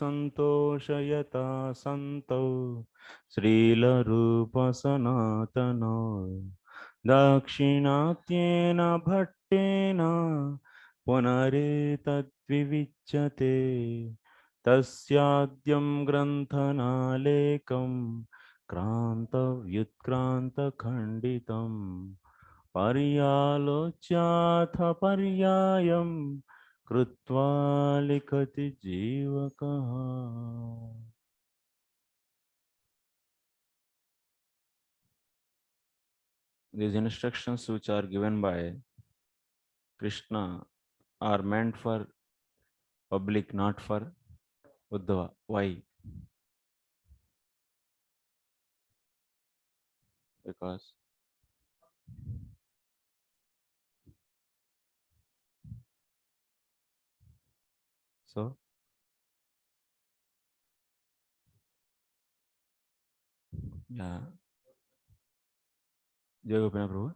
सन्तोषयता सन्तौ श्रीलरूप सनातनो दाक्षिणात्येन भट्टेन पुनरेतद्विविच्यते तस्याद्यं ग्रन्थनालेकं क्रान्तव्युत्क्रान्तखण्डितं पर्यालोच्याथ पर्यायं कृत्वा लिखति जीवकः. These instructions which are given by Krishna are meant for public, not for Uddhava. Why? Because so yeah. Jai Gopinath Prabhu.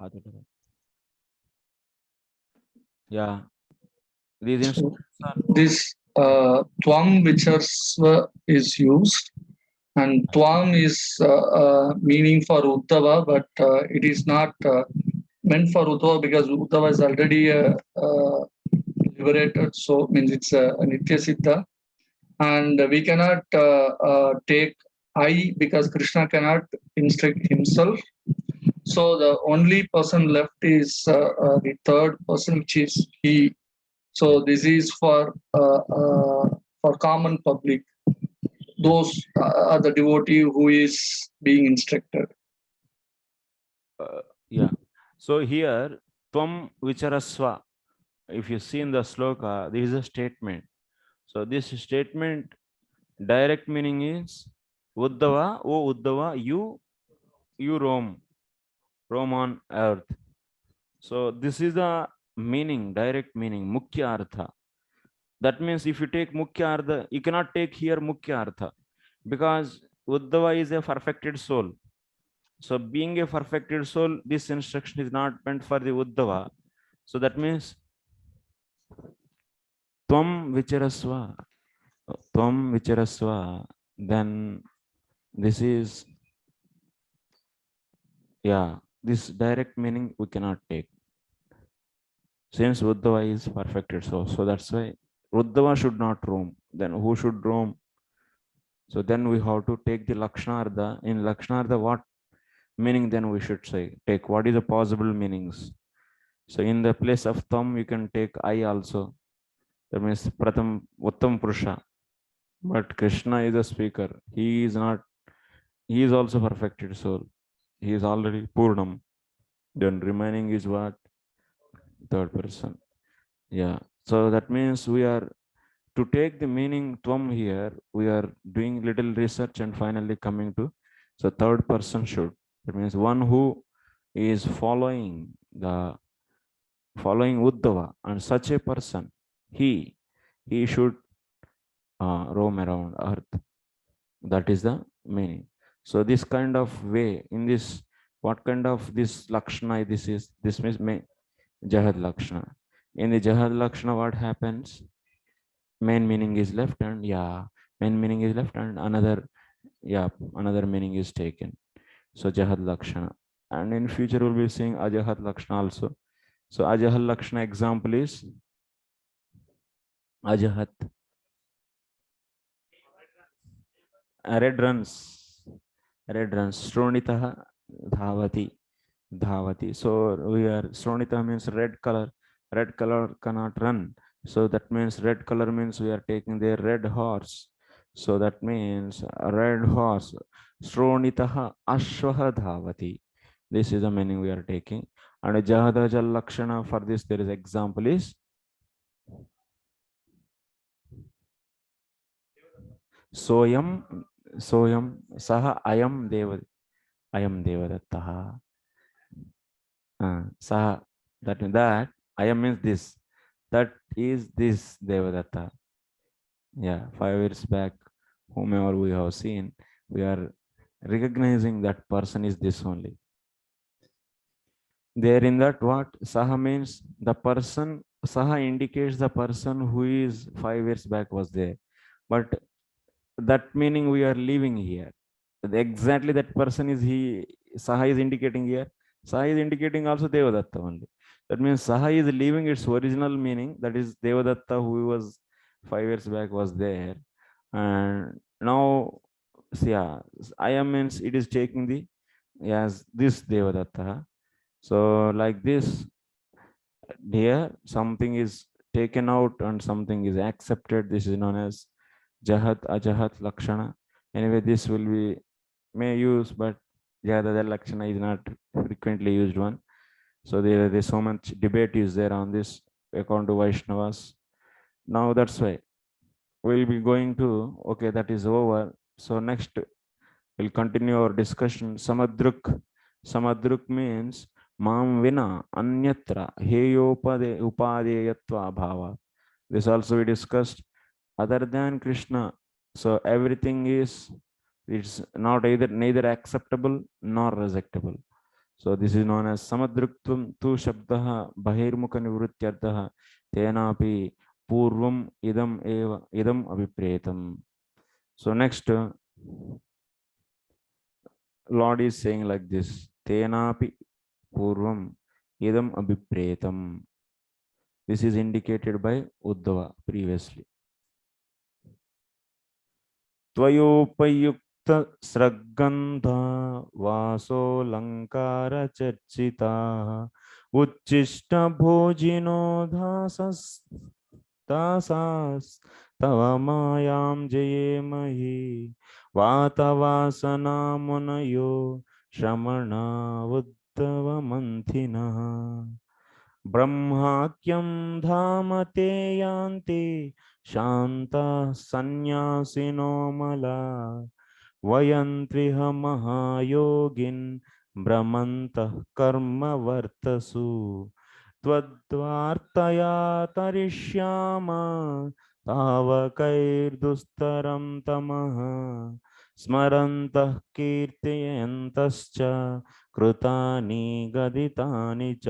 हाथ उठाओ. Yeah. These So instructions are this Twam Vicharsva is used, and Twam is meaning for Uddhava, but it is not meant for Uddhava because Uddhava is already liberated. So means it's a Nitya Siddha, and we cannot take I because Krishna cannot instruct himself. So the only person left is the third person, which is he. So this is for common public. Those are the devotee who is being instructed. yeah. So here Tvam Vicharasva. If you see in the sloka, this is a statement. So this statement direct meaning is Uddhava, O Uddhava, you roam on earth. So this is the meaning, direct meaning, Mukhya Artha. That means if you take Mukhya Artha, you cannot take here Mukhya Artha because Uddhava is a perfected soul. So being a perfected soul, this instruction is not meant for the Uddhava. So that means Tvam Vicharasva, then this is, yeah, this direct meaning we cannot take. Since Uddhava is perfected soul, so that's why Uddhava should not roam. Then who should roam? So then we have to take the Lakshanartha. In Lakshanartha, what meaning then we should say? Take what is the possible meanings? So in the place of Tam, you can take I also. That means Pratham Uttam Purusha. But Krishna is a speaker. He is not, he is also perfected soul. He is already Purnam. Then remaining is what? Third person. Yeah. So that means we are to take the meaning Tvam here, we are doing little research and finally coming to, so third person should. That means one who is following Uddhava, and such a person, he should roam around earth. That is the meaning. So this kind of way, in this, what kind of this Lakshana this is? This means Jahad Lakshana. In the Jahad Lakshana, what happens? Main meaning is left, and yeah, main meaning is left, and another, yeah, another meaning is taken. So Jahad Lakshana. And in future we'll be seeing Ajahad Lakshana also. So Ajahad Lakshana example is Ajahat. Red runs. Red runs. Stronitaha Dhavati. Dhavati. So we are, Stronita means red color. Red color cannot run. So that means red color means we are taking the red horse. So that means a red horse. Stronitaha Ashwaha Dhavati. This is the meaning we are taking. And Jahadajal Lakshana, for this there is example is Soyam Saha Ayam Devadattaha. Saha, that Ayam means this. That is this Devadatta. Yeah, 5 years back, whomever we have seen, we are recognizing that person is this only. There in that what Saha means the person Saha indicates the person who is 5 years back was there. But that meaning we are living here. Exactly that person is he. Saha is indicating here. Saha is indicating also Devadatta only. That means Saha is leaving its original meaning. That is Devadatta who was 5 years back was there. And now, yeah, I am means it is taking the as this Devadatta. So like this, here something is taken out and something is accepted. This is known as Jahat Ajahat Lakshana. Anyway, this will be may use, but Jahat Lakshana is not frequently used one. So there's so much debate is there on this according to Vaishnavas. Now that's why we'll be going to okay, that is over. So next we'll continue our discussion. Samadruk. Samadruk means Mam Vina Anyatra Heyopade Upadeyatva Bhava. This also we discussed. Other than Krishna, so everything is it's not either neither acceptable nor rejectable. So this is known as Samadruktvam tu Shabdaha Bahirmukha Nivrutyarthaha Tenapi Purvam idam Abhipretam. So next Lord is saying like this, Tenapi Purvam idam Abhipretam. This is indicated by Uddhava previously. त्वयोपयुक्त स्रग्गन्धा वासोऽलङ्कारचर्चिताः उच्छिष्टभोजिनो दासास्तव मायां जयेमहि वातवासनामुनयो श्रमणा उद्धवमन्थिनः ब्रह्माख्यं धाम ते यान्ति शान्तः सन्न्यासिनो मला वयन्त्रिह महायोगिन् भ्रमन्तः कर्मवर्तसु त्वद्वार्तया तरिष्याम तावकैर्दुस्तरं तमः स्मरन्तः कीर्तयन्तश्च कृतानि गदितानि च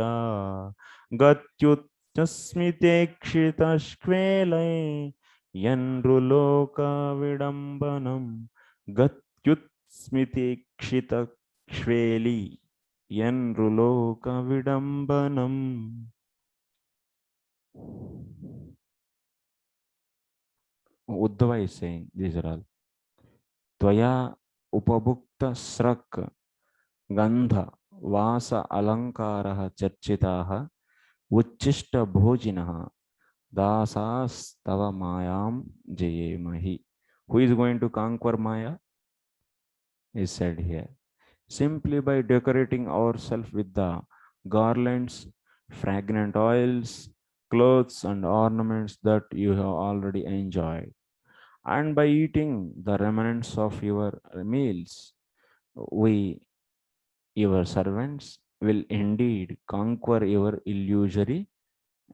गत्युत्स्मितेक्षितश्क्वेलै यन्नृलोकविडम्बनं गत्युत्स्मितेक्षितक्ष्वेली यन्नृलोकविडम्बनं. Uddhava is saying these are all. Tvaya upabhukta srak gandha vasa alankaraha charchitaha uchishta bhojinaha dasastava mayam jayemahi. Who is going to conquer Maya? Is said here. Simply by decorating ourselves with the garlands, fragrant oils, clothes, and ornaments that you have already enjoyed, and by eating the remnants of your meals, we, your servants, will indeed conquer your illusory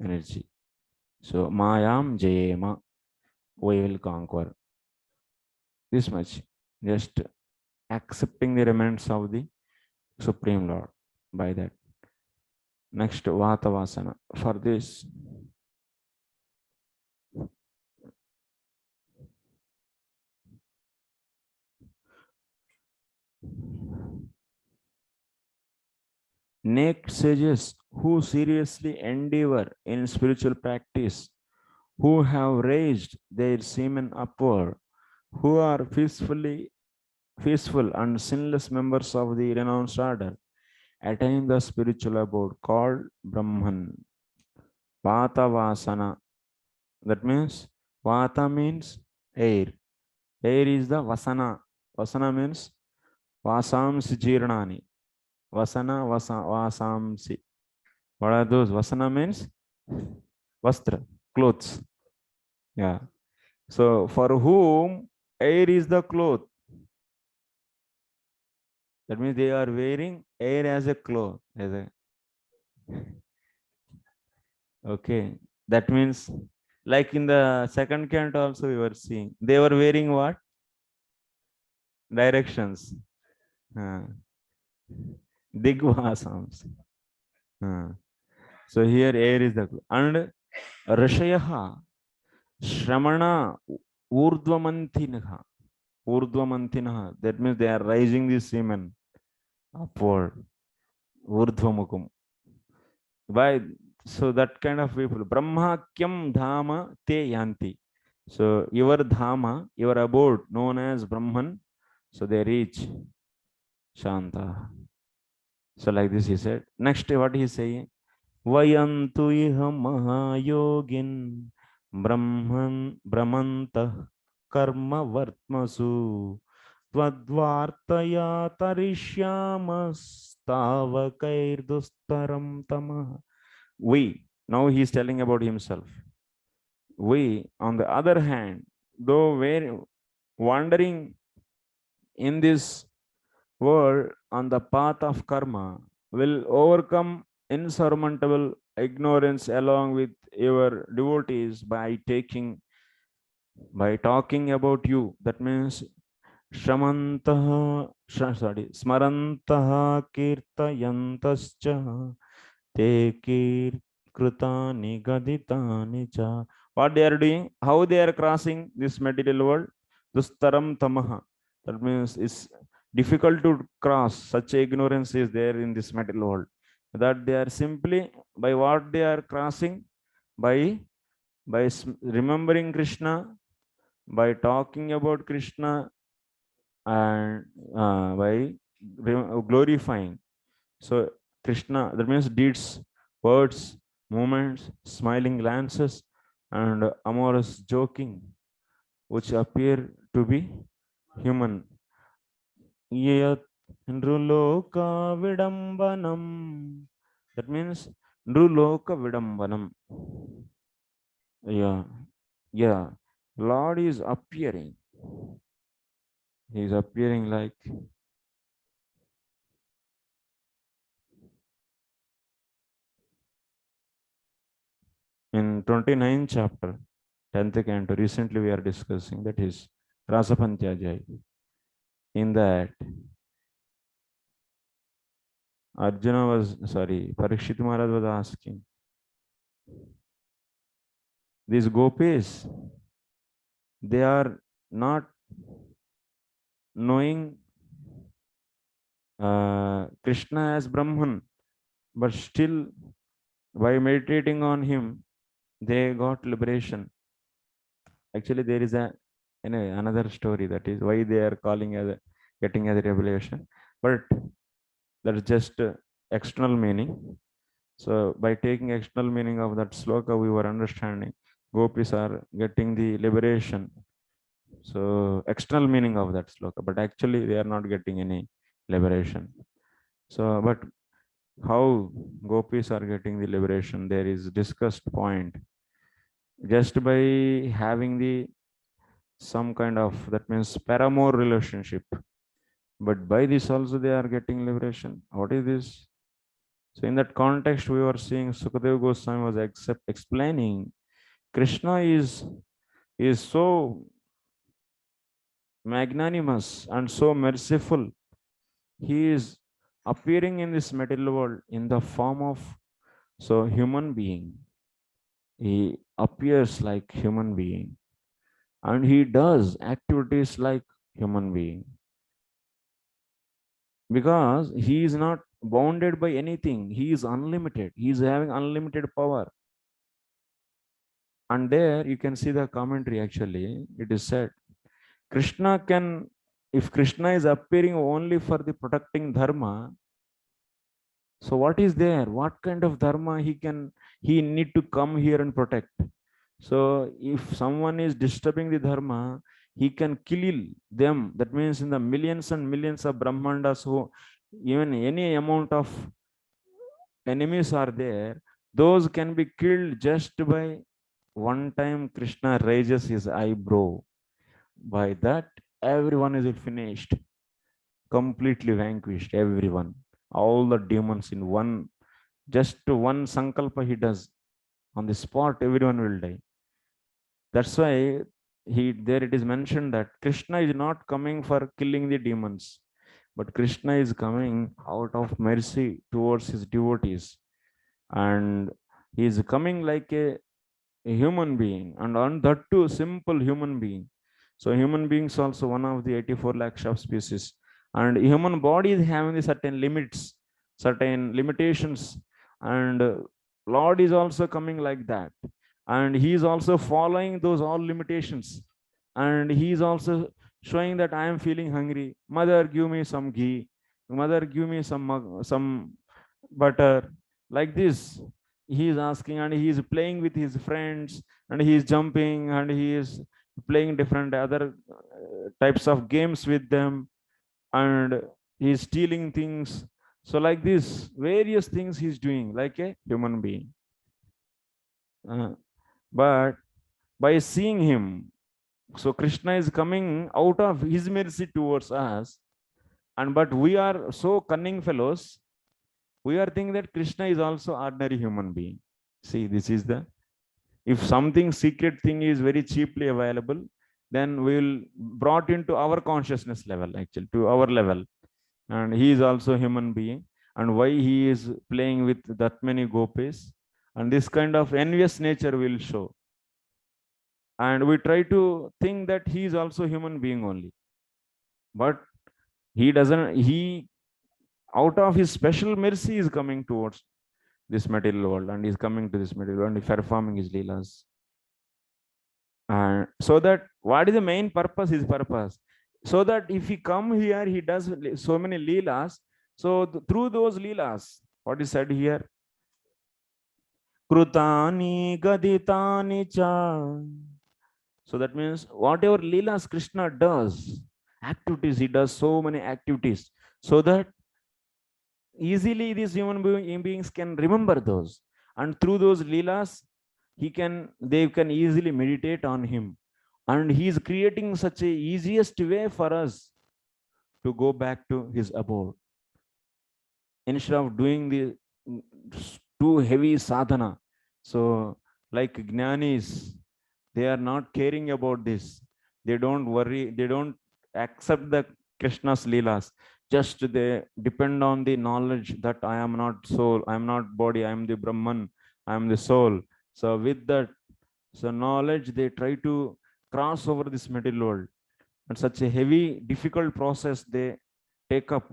energy. So, Mayam Jayema, we will conquer. This much. Just accepting the remnants of the Supreme Lord by that. Next, Vatavasana. For this, next sages who seriously endeavor in spiritual practice, who have raised their semen upward, who are peaceful and sinless members of the renounced order, attain the spiritual abode called Brahman. Vatavasana. That means Vata means air. Air is the Vasana. Vasana means Vasamsi Jirnani. Vasamsi. What are those? Vasana means Vastra, clothes. Yeah. So for whom air is the cloth? That means they are wearing air as a cloth. Okay. That means like in the second canto also we were seeing. They were wearing what? Directions. Digvasams. So here air is the cloth. And Rishayaha, Shramana, Urdvamantinaha. Urdvamantinaha. That means they are rising the semen upward. Urdhvamukum. Why? So that kind of people. Brahmakyam Dhama Te Yanti. So your Dhama, your abode, known as Brahman, so they reach Shanta. So like this he said. Next, what he is saying? Vayantu iha mahayogin brahman brahmantah karma vartmasu tvadvartaya tarisyamas tavakairdustaram tamah. We, now he is telling about himself. We, on the other hand, though we're wandering in this world on the path of karma, will overcome insurmountable ignorance along with your devotees by talking about you. That means smarantaha kirtayantascha te kritani gaditani cha. What they are doing, how they are crossing this material world, dustaram tamaha. That means it's difficult to cross. Such ignorance is there in this material world. That they are simply by what they are crossing, by remembering Krishna, by talking about Krishna, and by glorifying. So Krishna, that means deeds, words, movements, smiling glances, and amorous joking, which appear to be human. Yat nruloka vidambanam. That means nruloka vidambanam. Yeah, yeah. Lord is appearing. He is appearing like in 29th chapter, 10th canto. Recently we are discussing, that is Rasapantyajay. In that, Parikshit Maharaj was asking, these gopis, they are not knowing Krishna as Brahman, but still by meditating on him, they got liberation. Actually, there is another story, that is why they are calling as getting as a revelation, but that's just external meaning. So by taking external meaning of that sloka, we were understanding gopis are getting the liberation. So external meaning of that sloka, but actually they are not getting any liberation. So, but how gopis are getting the liberation, there is discussed point. Just by having the some kind of, that means paramour relationship, but by this also they are getting liberation. What is this? So in that context, we were seeing Sukadeva Goswami was explaining Krishna is so magnanimous and so merciful. He is appearing in this material world in the form of human being. He appears like human being, and he does activities like human being, because he is not bounded by anything. He is unlimited. He is having unlimited power. And there you can see the commentary. Actually, it is said Krishna can, if Krishna is appearing only for the protecting dharma, so what is there? What kind of dharma he need to come here and protect? So if someone is disturbing the dharma, he can kill them. That means in the millions and millions of Brahmandas, who even any amount of enemies are there, those can be killed just by one time Krishna raises his eyebrow. By that, everyone is finished, completely vanquished, everyone, all the demons in one, just one sankalpa he does. On the spot, everyone will die. That's why there it is mentioned that Krishna is not coming for killing the demons, but Krishna is coming out of mercy towards his devotees. And he is coming like a a human being, and on that too simple human being. So human beings also one of the 84 lakh of species, and human body is having certain limits, certain limitations, and Lord is also coming like that, and he is also following those all limitations, and he is also showing that I am feeling hungry. Mother, give me some ghee. Mother, give me some butter. Like this, he is asking, and he is playing with his friends, and he is jumping, and he is playing different other types of games with them, and he is stealing things. So like this, various things he's doing like a human being. But by seeing him, so Krishna is coming out of his mercy towards us, and but we are so cunning fellows, we are thinking that Krishna is also ordinary human being. See, this is the, if something secret thing is very cheaply available, then we will brought into our consciousness level, actually to our level, and he is also human being, and why he is playing with that many gopis, and this kind of envious nature will show, and we try to think that he is also human being only, but he doesn't, he out of his special mercy is coming towards this material world, and is coming to this material world and performing his leelas. And so that what is the main purpose, his purpose, so that if he come here, he does so many leelas. So through those leelas, what is said here, krutani gaditani cha. So that means whatever leelas Krishna does, activities, he does so many activities, so that easily these human beings can remember those, and through those leelas, they can easily meditate on him, and he is creating such a easiest way for us to go back to his abode, instead of doing the too heavy sadhana. So like jnanis, they are not caring about this, they don't worry, they don't accept the Krishna's leelas, just they depend on the knowledge that I am not soul, I am not body, I am the Brahman, I am the soul. So with that, so knowledge, they try to cross over this material world, and such a heavy difficult process they take up,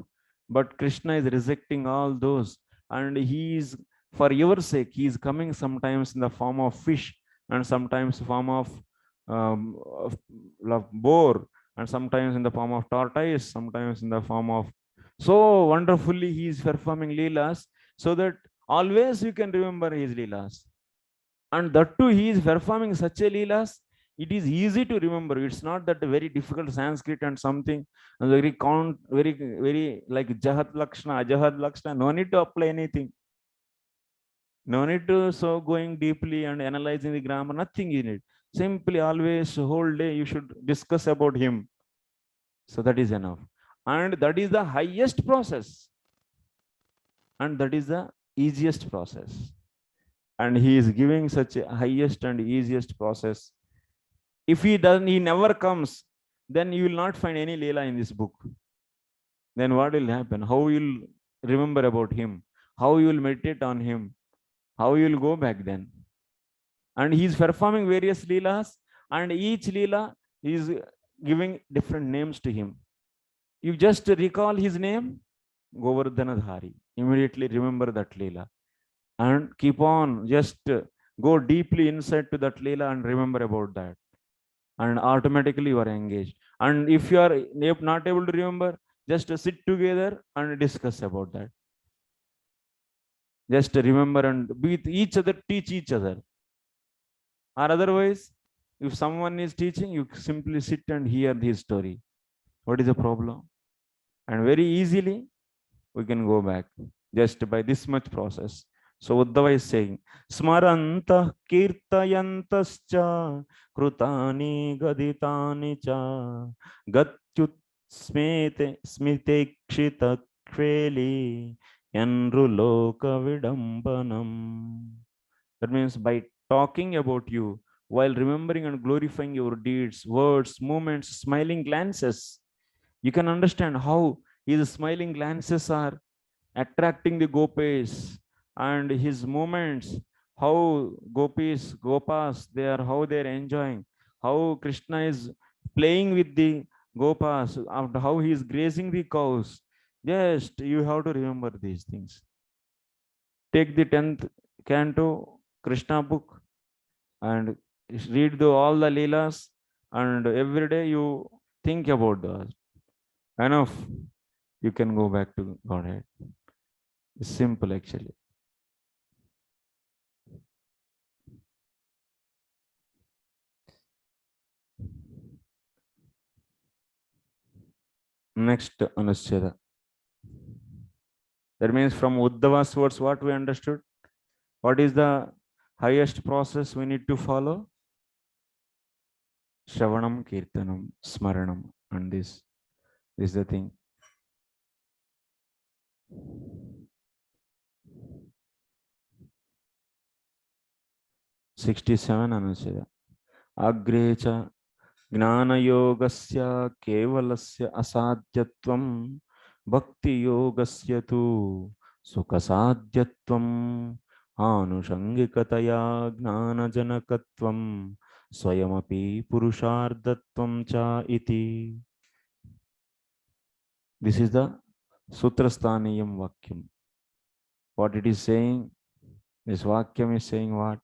but Krishna is rejecting all those, and he is, for your sake, he is coming sometimes in the form of fish, and sometimes form of boar, and sometimes in the form of tortoise, sometimes in the form of, so wonderfully he is performing leelas, so that always you can remember his leelas, and that too he is performing such a leelas, it is easy to remember. It's not that very difficult Sanskrit and something, and very count, very like jahat lakshana, ajahat lakshana, no need to apply anything, no need to so going deeply and analyzing the grammar, nothing in it. Simply always whole day you should discuss about him, so that is enough, and that is the highest process, and that is the easiest process, and he is giving such a highest and easiest process. If he doesn't, he never comes, then you will not find any leela in this book. Then what will happen, how you will remember about him, how you will meditate on him, how you will go back then. And he is performing various leelas, and each leela is giving different names to him. You just recall his name, Govardhanadhari, immediately remember that leela, and keep on just go deeply inside to that leela and remember about that, and automatically you are engaged. And if you are not able to remember, just sit together and discuss about that, just remember, and with each other teach each other. Or otherwise, if someone is teaching, you simply sit and hear his story. What is the problem? And very easily we can go back just by this much process. So Uddhava is saying, smaranta kirtayantascha krutani gaditani cha gatyut smitekshita kveli yanruloka vidambanam. That means by talking about you, while remembering and glorifying your deeds, words, movements, smiling glances, you can understand how his smiling glances are attracting the gopis, and his movements how gopis, gopas, how they're enjoying, how Krishna is playing with the gopas, and how he is grazing the cows. Just you have to remember these things. Take the 10th canto Krishna book and read all the leelas, and every day you think about those. Enough, you can go back to Godhead. It's simple actually. Next, Anuscheda. That means from Uddhava's words, what we understood? What is the highest process we need to follow? Shravanam, Kirtanam, Smaranam. And this is the thing. 67 Anuscheda. Agrecha ज्ञानयोगस्य केवलस्य असाध्यत्वं भक्तियोगस्य तु सुखसाध्यत्वं आनुषंगिकतया ज्ञानजनकत्वं स्वयमपि पुरुषार्थत्वं च इति. This is the Sutrasthaniyam Vakyam. What it is saying, this Vakyam is saying what?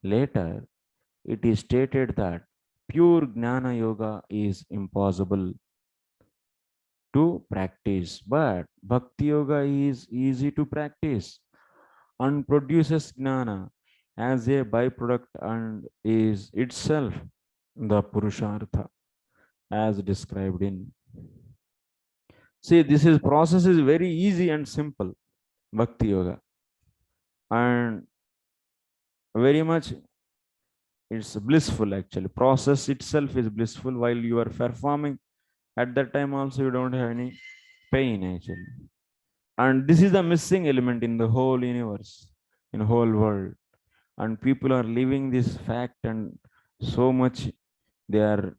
Later, it is stated that pure Jnana Yoga is impossible to practice, but Bhakti Yoga is easy to practice and produces Jnana as a byproduct and is itself the Purushartha as described in. See, process is very easy and simple, Bhakti Yoga, and very much it's blissful actually. Process itself is blissful while you are performing. At that time also you don't have any pain actually. And this is the missing element in the whole universe, in the whole world. And people are living this fact, and so much they are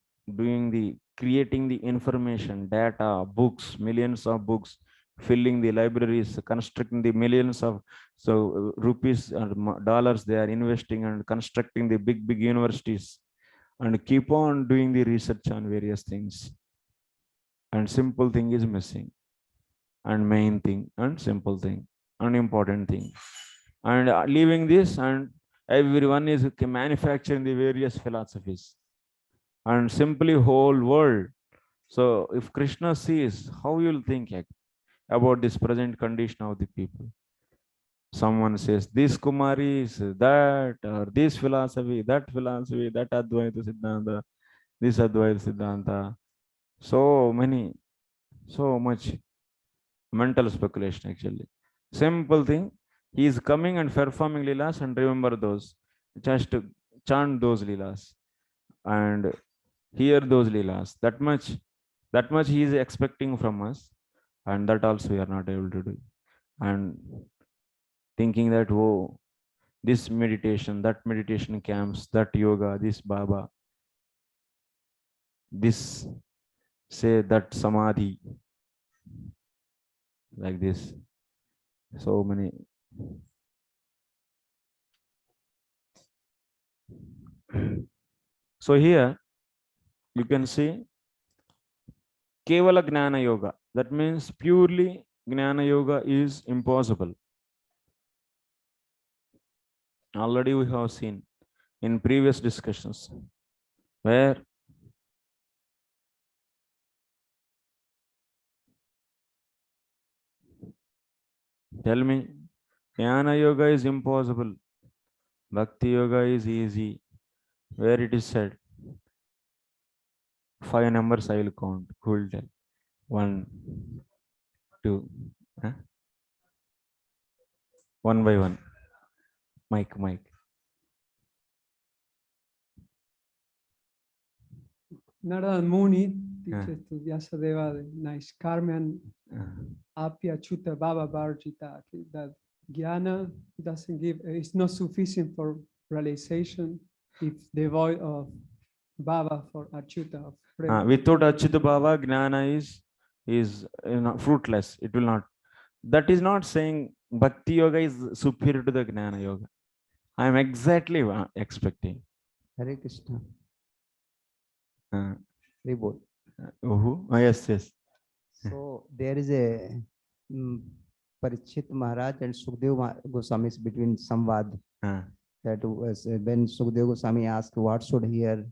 creating the information, data, books, millions of books, filling the libraries, constructing the millions of rupees or dollars they are investing and constructing the big universities, and keep on doing the research on various things. And simple thing is missing, and main thing and simple thing, unimportant thing, and leaving this, and everyone is manufacturing the various philosophies and simply whole world. So if Krishna sees, how you'll think about this present condition of the people? Someone says this Kumari is that, or this philosophy, that Advaita Siddhanta, this Advaita Siddhanta. So much mental speculation actually. Simple thing, he is coming and performing leelas, and remember those, just chant those leelas and hear those leelas. That much he is expecting from us, and that also we are not able to do. And thinking that, oh, this meditation, that meditation camps, that yoga, this Baba, this say that samadhi, like this. So many. So here you can see Kevala Gnana Yoga. That means purely Gnana Yoga is impossible. Already we have seen in previous discussions where tell me, Jnana Yoga is impossible, Bhakti Yoga is easy. Where it is said, 5 numbers I will count. Who will tell? 1, 2, huh? 1 by 1. Mike. Narada Muni dice tu Vyasadeva, nice Carmen Apya Chuta Baba Varjita, that Jnana doesn't give, it's not sufficient for realization if devoid of Baba for Achyuta. Without Achyuta Baba, Jnana is fruitless. It will not. That is not saying Bhakti Yoga is superior to the Jnana Yoga. I am exactly expecting. Hare Krishna. Uh, Reboot. yes, yes. So there is a Parikshit Maharaj and Sukdev Goswami between Samvad. That was when Sukdev Goswami asked what should hear,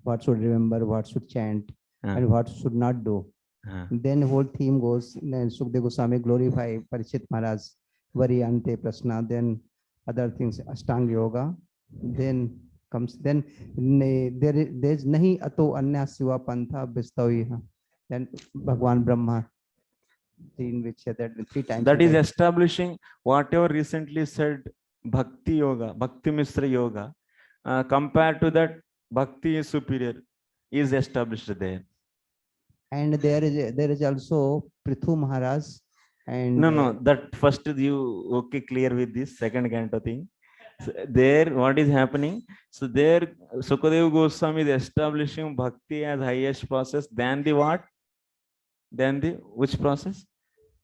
what should remember, what should chant, and what should not do. Then whole theme goes, then Sukdev Goswami glorify Parikshit Maharaj, Vari Ante Prasna, then other things, Ashtanga Yoga, then comes, then there's Nahi Ato Anya Siva Pantha Bistaviha, then Bhagwan Brahma, in which that 3 times. That is establishing whatever recently said Bhakti Yoga, Bhakti Misra Yoga, compared to that Bhakti is superior, is established there. And there is also Prithu Maharaj. And no, that first you okay clear with this second canto thing. So there, what is happening? So there, Sukadeva Goswami is establishing bhakti as highest process than the what? Than the which process?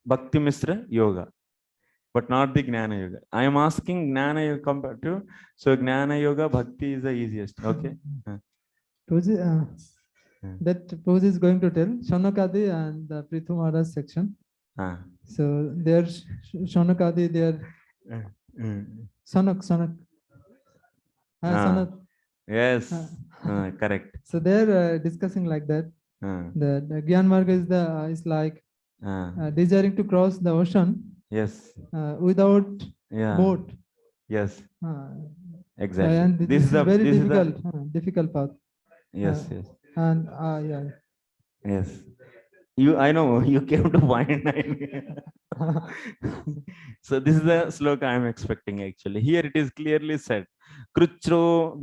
Bhakti Misra Yoga, but not the Gnana Yoga. I am asking Gnana Yoga compared to, so Gnana Yoga, Bhakti is the easiest. Okay. That Prabhuji is going to tell Shaunakadi and the Prithu Maharaj section. So there's Shaunakadi, there. Sanak. Sanak. Yes, correct. So they're discussing like that. The Gyan Marga is like desiring to cross the ocean. Yes. Without boat. Yes. Exactly. And this is very difficult path. Yes, yes. And yeah. Yes. I know you came to point 9. So this is the sloka I am expecting actually. Here it is clearly said. Kruchro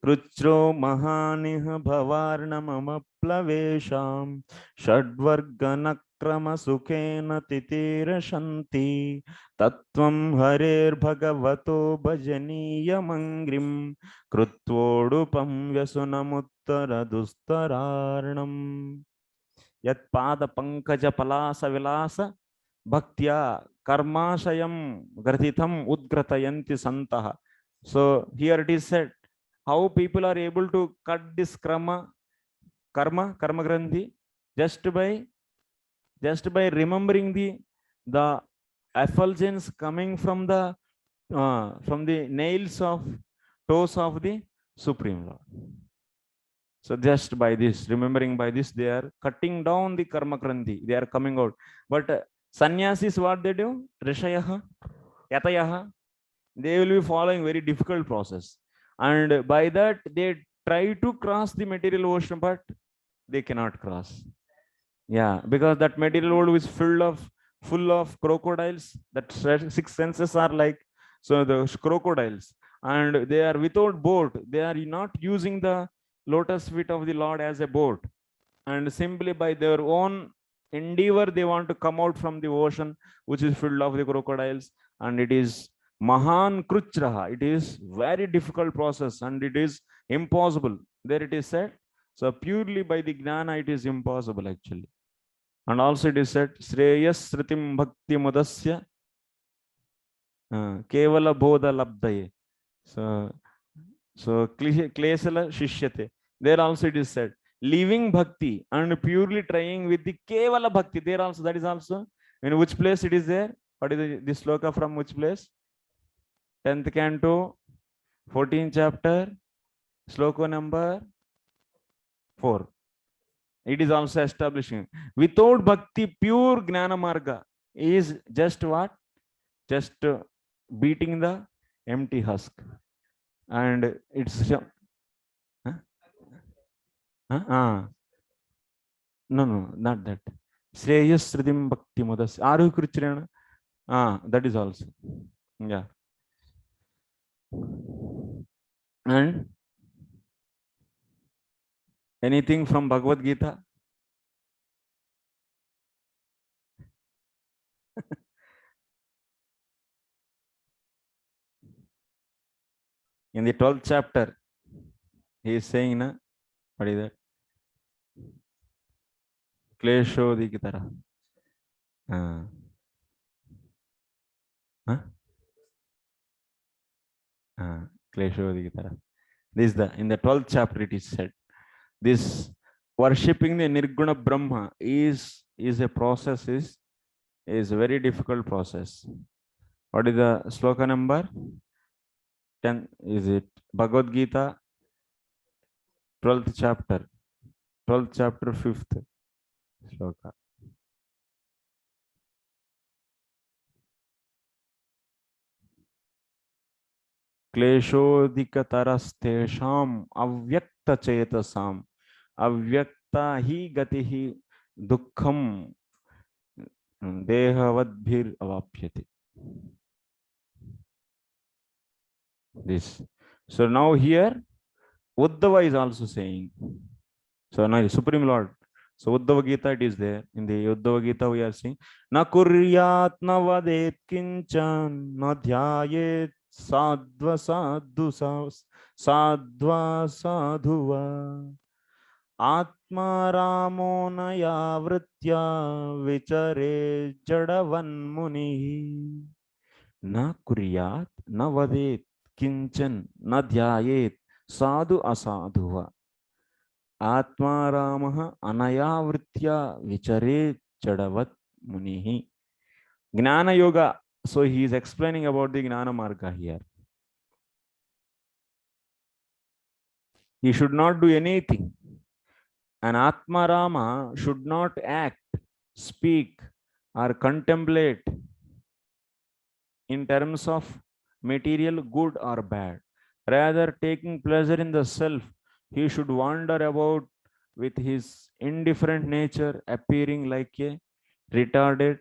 mahaniha bhavarnam amaplavesham shadvarganakrama sukhena titira shanti tattvam harer bhagavato bhajaniya mangrim krutvodupam vyasunamuttara dustararnam yat pada pankaja palasa vilasa bhaktya karmashayam gratitham udgratayanti santaha. So here it is said how people are able to cut this karma grandhi just by remembering the effulgence coming from the nails of toes of the Supreme Lord. So just by this, remembering by this, they are cutting down the karma grandhi. They are coming out. But sannyasis, what they do? Rishayaha, yatayaha. They will be following very difficult process. And by that, they try to cross the material ocean, but they cannot cross. Yeah, because that material world is full of crocodiles. That 6 senses are like, so the crocodiles. And they are without boat. They are not using the lotus feet of the Lord as a boat, and simply by their own endeavor they want to come out from the ocean which is filled of the crocodiles, and it is mahan kruchraha. It is very difficult process and it is impossible. There it is said. So purely by the gnana it is impossible actually. And also it is said shreyas sritim bhakti mudasya kevala bodha labdaye. So klesala shishyate. There also it is said, leaving bhakti and purely trying with the kevala bhakti. There also, that is also, in which place it is there? What is this sloka from which place? 10th canto, 14th chapter, sloka number 4. It is also establishing. Without bhakti, pure gnana marga is just what? Just beating the empty husk. And it's no, not that. Shreyas Sridim Bhakti Modas. Aru Krichrana. That is also. Yeah. And anything from Bhagavad Gita? In the 12th chapter, he is saying, na, what is that? Klesho Dikitara. Kleshodikatara. This is in the 12th chapter it is said. This worshipping the Nirguna Brahma is a process, is a very difficult process. What is the sloka number? 10, is it Bhagavad Gita, 12th chapter, 5th sloka. Kleshodikatarastesham avyakta chetasam avyakta hi gatihi dukkham dehavadbhir avapyati. This. So now here Uddhava is also saying. So now the Supreme Lord. So Uddhava Gita it is there. In the Uddhava Gita we are seeing na kuryat na vadet kinchan na dhyayet sadva sadhuva atma ramo naya vritya vichare jadavan muni na kuryat na vadet kinchan na dhyayet sadhu asadhuva atma ramah anayavritya vichare chadavat munihi. Gnana yoga. So he is explaining about the gnana marga here. He should not do anything. An atma rama should not act, speak, or contemplate in terms of material good or bad. Rather, taking pleasure in the self, he should wander about with his indifferent nature, appearing like a retarded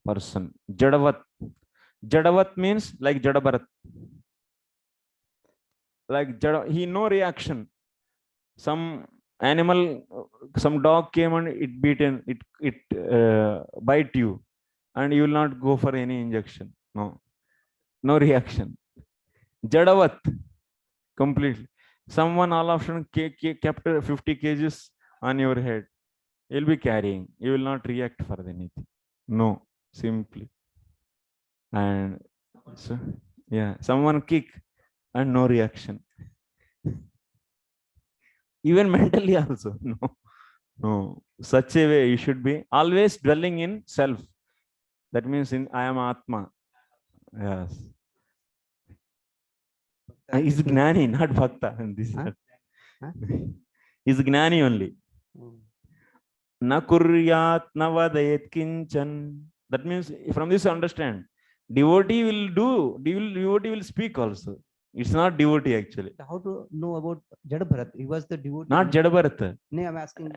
person. Jadavat. Jadavat means like Jadabharat. Like he no reaction. Some animal, some dog came and it beaten, it bite you, and you will not go for any injection. No reaction. Jadavat. Completely. Someone all of a sudden kept 50 kgs on your head. You'll be carrying. You will not react for anything. No, simply. And so, yeah, someone kick and no reaction. Even mentally also, no. Such a way you should be always dwelling in self. That means I am Atma. Yes. He's Gnani, not Bhakta. He's Gnani only. Na kuryat na vadayet kinchan. That means from this understand, devotee will speak also. It's not devotee actually. How to know about Jadabharat? He was the devotee. Not Jadabharat. No, I'm asking.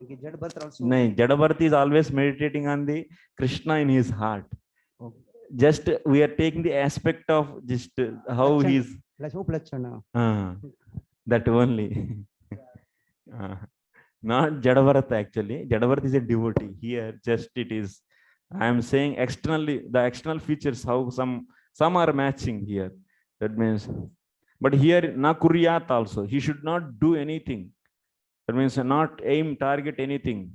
Jadabharat also. No, Jadabharat is always meditating on the Krishna in his heart. Okay. Just we are taking the aspect of just how he's. That only. Not Jadabharat actually. Jadabharat is a devotee. Here just it is. I am saying externally, the external features, how some are matching here. That means, but here na kuryat also. He should not do anything. That means not aim, target anything.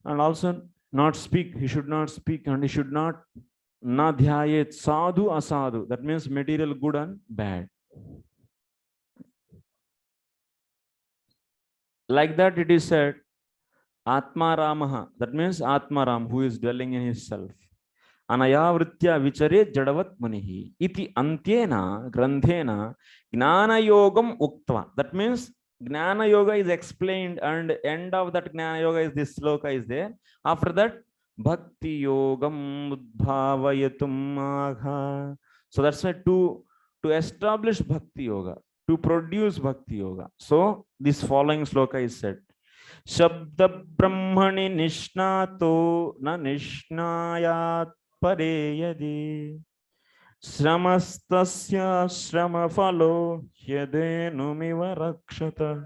And also not speak. He should not speak, and he should not na dhyayet sadhu asadhu. That means material good and bad. Like that it is said, Atma Ramaha. That means Atma Ram, who is dwelling in his self. Anayavritya vichare jadavat munihi. Iti antyena grandhena gnana yogam uktva. That means gnana yoga is explained, and end of that gnana yoga is this sloka is there. After that, bhakti yogam udbhavayatum magha. So that's why to establish bhakti yoga, to produce bhakti yoga. So this following sloka is said. Shabda brahmani nishnato na nishnayat pare yadi shramastasya shramafalo yadenumiva rakshata.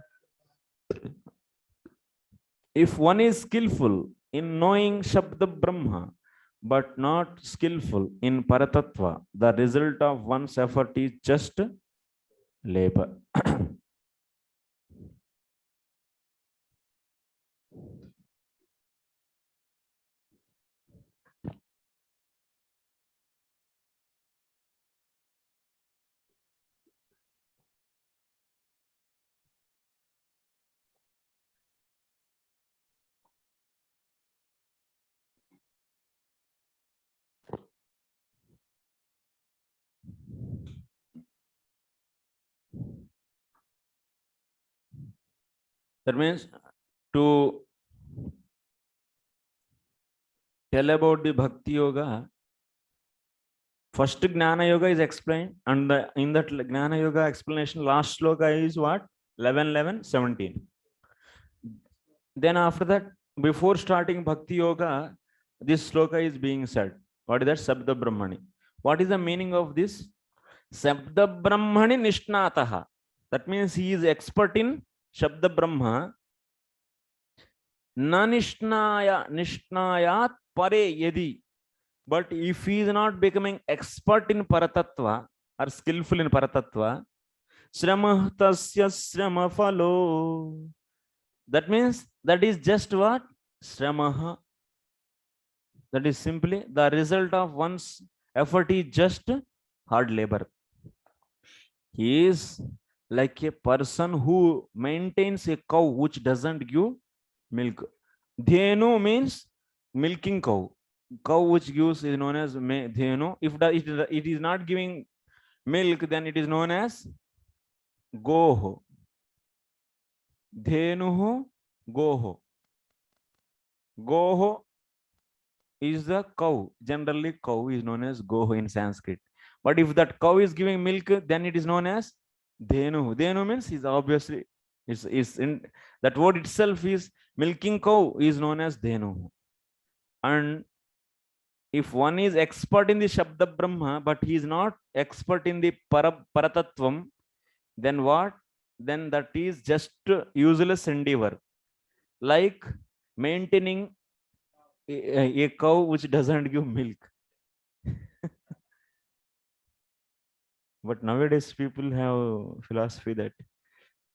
If one is skillful in knowing Shabda Brahma, but not skillful in Paratattva, the result of one's effort is just labor. That means to tell about the bhakti yoga, first Jnana Yoga is explained, and in that Jnana Yoga explanation, last sloka is what? 11, 11, 17. Then after that, before starting Bhakti Yoga, this sloka is being said. What is that? Sabda Brahmani. What is the meaning of this? Sabda Brahmani Nishnataha. That means he is expert in Shabda Brahma. Na Nishnayat Pare Yedi. But if he is not becoming expert in Paratattva or skillful in Paratattva, Sramah Tasya Srama Falo. That means that is just what? Sramaha. That is simply the result of one's effort is just hard labor. He is like a person who maintains a cow which doesn't give milk. Dhenu means milking cow. Cow which gives is known as dhenu. If it is not giving milk, then it is known as goho. Dhenuhu goho. Goho is the cow. Generally, cow is known as goho in Sanskrit. But if that cow is giving milk, then it is known as dhenu. Dhenu means is obviously is in that word itself is milking cow is known as dhenu. And if one is expert in the Shabda Brahma, but he is not expert in the Paratattvam, then what? Then that is just useless endeavor. Like maintaining a cow which doesn't give milk. But nowadays people have philosophy that,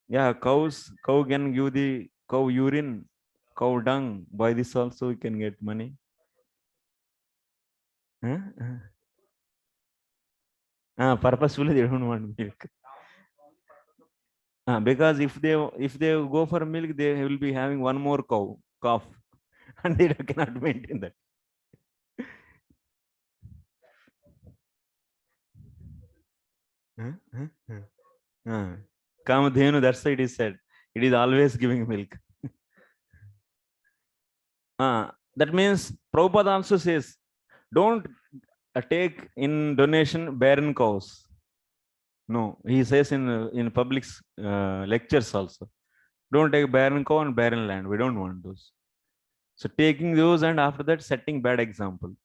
yeah, cow can give the cow urine, cow dung. By this also we can get money. Purposefully they don't want milk. Because if they go for milk, they will be having one more calf, and they cannot maintain that. Kamadhenu, that's why it is said. It is always giving milk. That means Prabhupada also says, don't take in donation barren cows. No, he says in public lectures also, don't take barren cow and barren land. We don't want those. So taking those and after that setting bad example.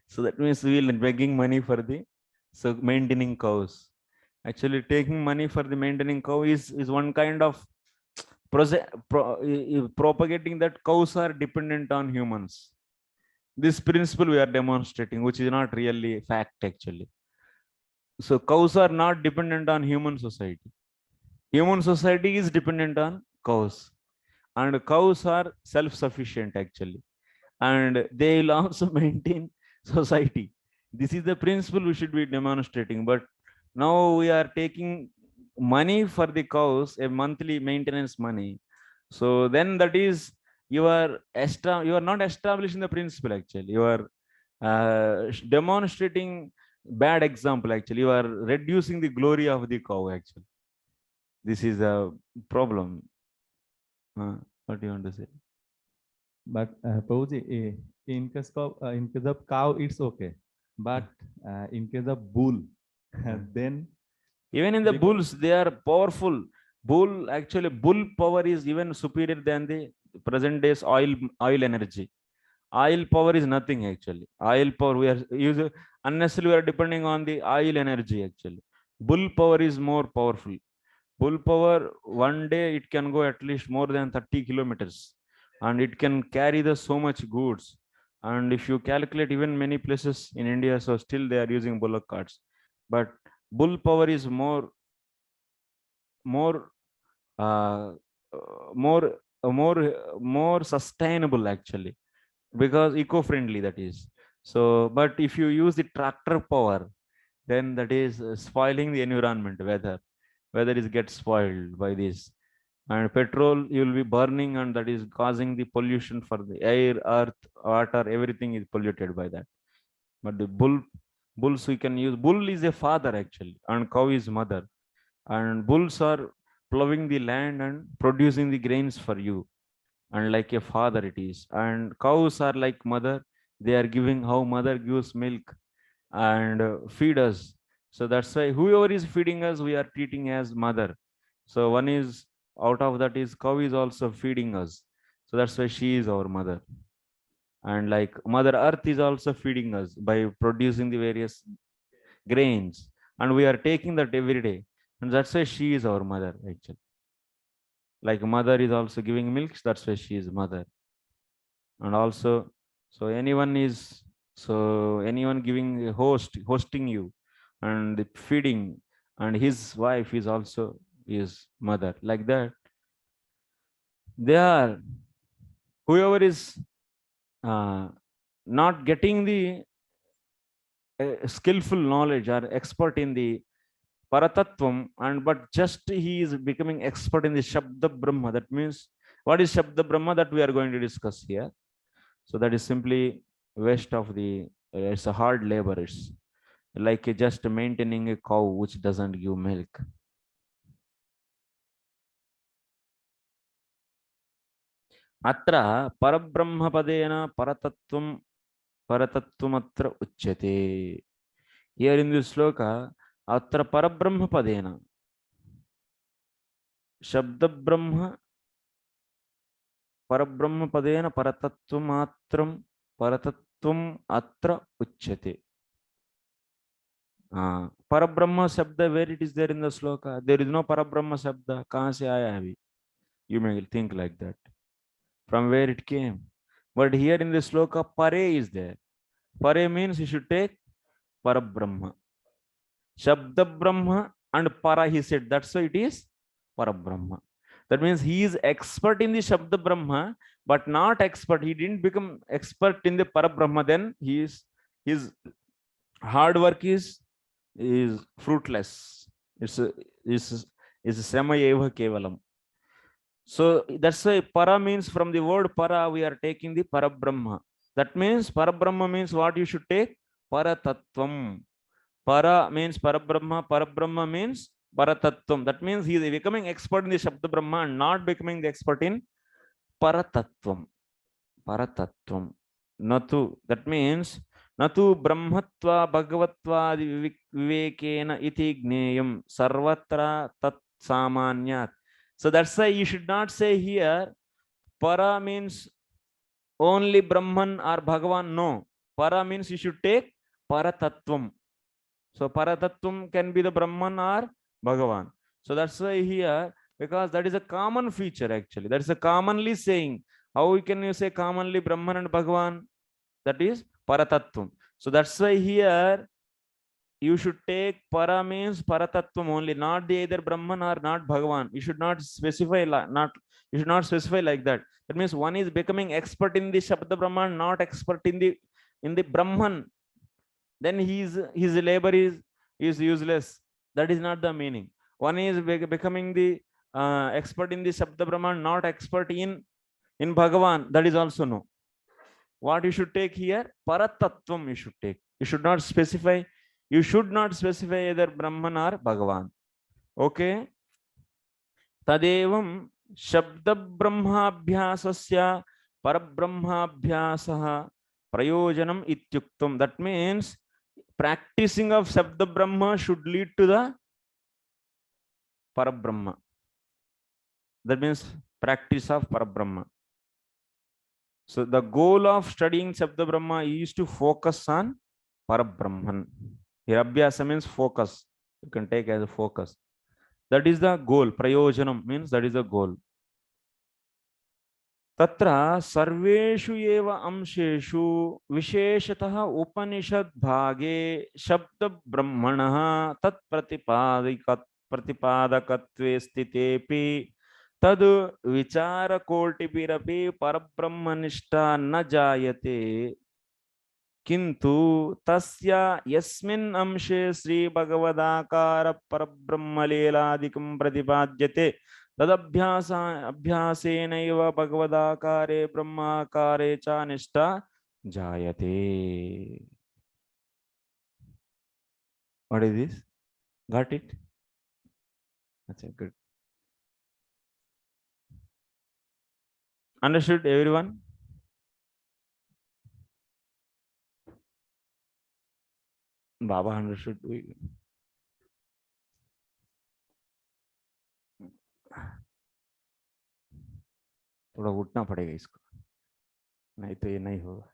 So that means we will begging money for the maintaining cows. Actually, taking money for the maintaining cow is one kind of propagating that cows are dependent on humans. This principle we are demonstrating, which is not really fact actually. So cows are not dependent on human society. Human society is dependent on cows, and cows are self-sufficient actually, and they will also maintain society. This is the principle we should be demonstrating. But now we are taking money for the cows, a monthly maintenance money. So then that is you are not establishing the principle actually. You are demonstrating bad example actually. You are reducing the glory of the cow actually. This is a problem. What do you want to say? But Prabhuji, in case of cow, it's okay. But in case of bull, then even in the bulls, they are powerful. Bull power is even superior than the present days oil energy. Oil power is nothing actually. Oil power we are using unnecessarily. We are depending on the oil energy actually. Bull power is more powerful. Bull power, one day it can go at least more than 30 kilometers, and it can carry so much goods. And if you calculate, even many places in India, so still they are using bullock carts. But bull power is more sustainable actually, because eco-friendly that is. So, but if you use the tractor power, then that is spoiling the environment. Weather is gets spoiled by this, and petrol you will be burning, and that is causing the pollution for the air, earth, water. Everything is polluted by that. But the bulls we can use. Bull is a father actually, and cow is mother, and bulls are plowing the land and producing the grains for you. And like a father it is. And cows are like mother. They are giving how mother gives milk and feed us. So that's why whoever is feeding us, we are treating as mother. So one is out of that is cow is also feeding us. So that's why she is our mother. And like mother earth is also feeding us by producing the various grains. And we are taking that every day. And that's why she is our mother actually. Like mother is also giving milk. That's why she is mother. And also, so anyone giving a hosting you and feeding, and his wife is also his mother. Like that, they are whoever is not getting the skillful knowledge or expert in the Paratatvam, and but just he is becoming expert in the Shabda Brahma. That means what is Shabda Brahma that we are going to discuss here. So that is simply waste of the, it's a hard labor. It's like just maintaining a cow which doesn't give milk. Atra parabrahmapadena paratattvamatra uchyate. Here in this sloka, atra parabrahmapadena Shabda Brahma Parabrahmapadena Paratattvamatram Paratattvam Atra Uchyate. Parabrahma Shabda, where it is there in the sloka? There is no Parabrahma Shabda. Kahan se aaya hai? You may think like that. From where it came. But here in the sloka, Pare is there. Pare means you should take Parabrahma. Shabda Brahma and Para, he said. That's why it is Parabrahma. That means he is expert in the Shabda Brahma, but not expert. He didn't become expert in the Parabrahma. Then his hard work is fruitless. It's Srama Eva Kevalam. So that's why Para means, from the word Para, we are taking the Parabrahma. That means Parabrahma means what you should take? Paratattvam. Para means Parabrahma. Parabrahma means Paratattvam. That means he is becoming expert in the Shabda Brahma and not becoming the expert in Paratattvam. Paratattvam. Natu. That means Natu Brahmatva Bhagavatva Vivekena iti gneyam sarvatra tat samanyat. So that's why you should not say here Para means only Brahman or Bhagavan. No. Para means you should take Paratattvam. So Paratattvam can be the Brahman or Bhagavan. So that's why here, because that is a common feature actually. That is a commonly saying. How can you say commonly Brahman and Bhagavan? That is Paratattvam. So that's why here you should take Para means Paratattvam only, not the either Brahman or not Bhagavan. You should not specify like that. That means one is becoming expert in the Shabda Brahman, not expert in the Brahman. Then his labor is useless. That is not the meaning. One is becoming the expert in the Shabda Brahman, not expert in Bhagavan. That is also no. What you should take here? Paratattvam you should take. You should not specify either Brahman or Bhagavan. Okay. Tadevam Shabda Brahmabhyasasya Parabrahmabhyasaha Prayojanam ityuktam. That means practicing of Shabda Brahma should lead to the Parabrahma. That means practice of Parabrahma. So the goal of studying Shabda Brahma is to focus on Parabrahman. Here Abhyasa means focus. You can take as a focus. That is the goal. Prayojanam means that is the goal. Tatra sarveshu eva amsheshu visheshatah upanishad bhage shabda brahmanaha tat pratipadakatve stitepi tad vichara kotipirapi parabrahmanishta na jayate kintu tasya yasmin amshe Sri Bhagavadakara Parabrahma Leeladikam Pratipadyate Tadabhyasenaiva Bhagavadakare Brahmakare cha nishta jayate. What is this? Got it? That's good. Understood, everyone? Baba understood. थोड़ा उठना पड़ेगा इसको, नहीं तो ये नहीं होगा.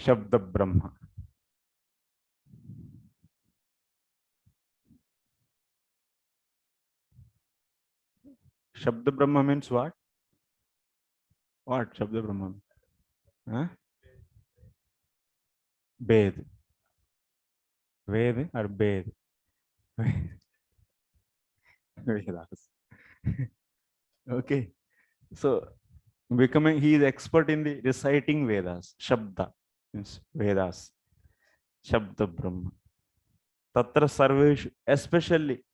शब्द ब्रह्म. Shabda Brahma means what? What Shabda Brahma? Huh? Ved. Ved or Ved? Vedas. Okay. So becoming, he is expert in the reciting Vedas. Shabda means Vedas. Shabda Brahma. Tatra Sarvesh, especially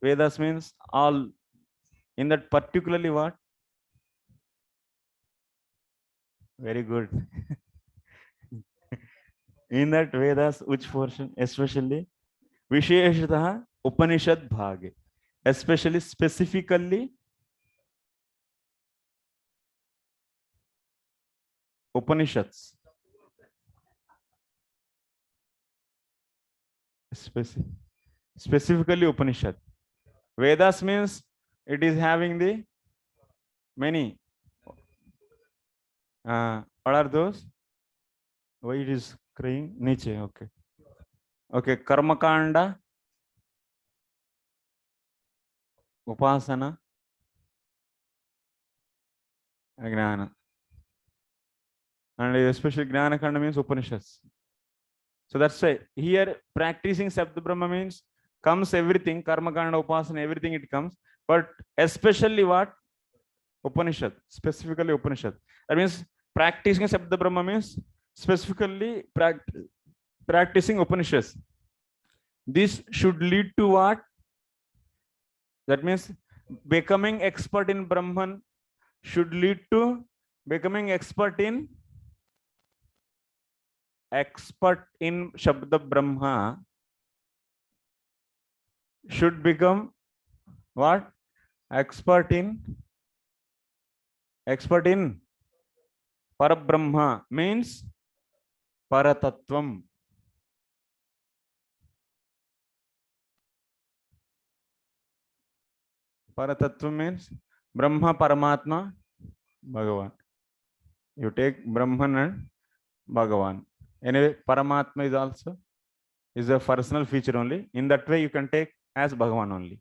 Vedas means all. In that particularly what? Very good. In that Vedas, which portion? Especially Visheshataha Upanishad Bhage. Especially specifically Upanishads. Specifically Upanishad. Vedas means it is having the many. What are those? Why it is crying? Niche. Okay. Okay. Karma Kanda, Upasana, Jnana. And especially Jnana Kanda means Upanishads. So that's why here practicing Sabda Brahma means comes everything, Karma Kanda, Upasana, everything it comes. But especially what? Upanishad, specifically Upanishad. That means practicing Sabda Brahma means specifically practicing Upanishads. This should lead to what? That means becoming expert in Brahman should lead to becoming expert in Shabda Brahma should become what? Expert in Parabrahma means Paratattvam. Paratattvam means Brahma, Paramatma, Bhagavan. You take Brahman and Bhagavan. Anyway, Paramatma is also a personal feature only. In that way, you can take as Bhagavan only.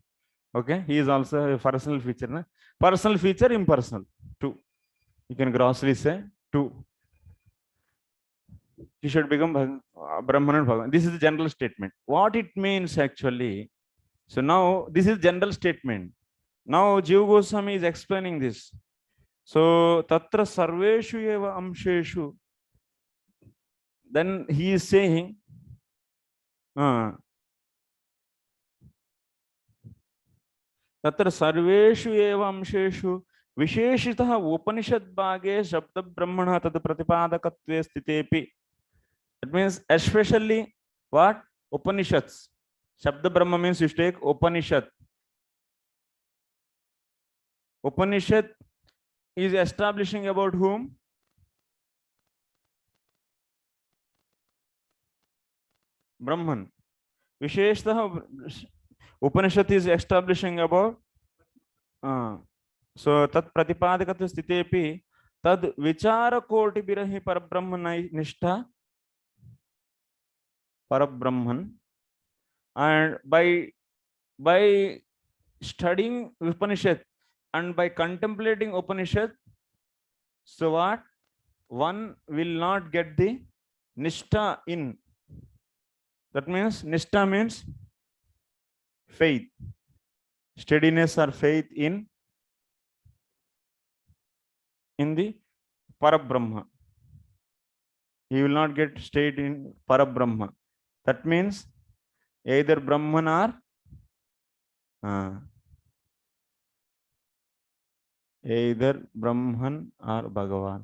Okay, he is also a personal feature. Na? Personal feature, impersonal. Two. You can grossly say two. He should become Brahman and Bhagavan. This is the general statement. What it means actually. So now this is general statement. Now Jiva Goswami is explaining this. So Tatra Sarveshu Eva Amsheshu. Then he is saying, Tatra Sarveshu Eva Amsheshu Visheshitah Upanishad Bhage Shabda Brahmana Tad Pratipadakatve Stitepi. That means especially what? Upanishads. Shabda Brahma means you take Upanishad. Upanishad is establishing about whom? Brahman. Visheshtaha Upanishad is establishing about so tat pratipadakatva stitepi tad vichara koti birahi parabrahman nishtha parabrahman, and by studying Upanishad and by contemplating Upanishad, so what? One will not get the nishtha in. That means nishtha means faith, steadiness or faith in the Parabrahma. He will not get stayed in Parabrahma. That means Either Brahman or either Brahman or Bhagavan.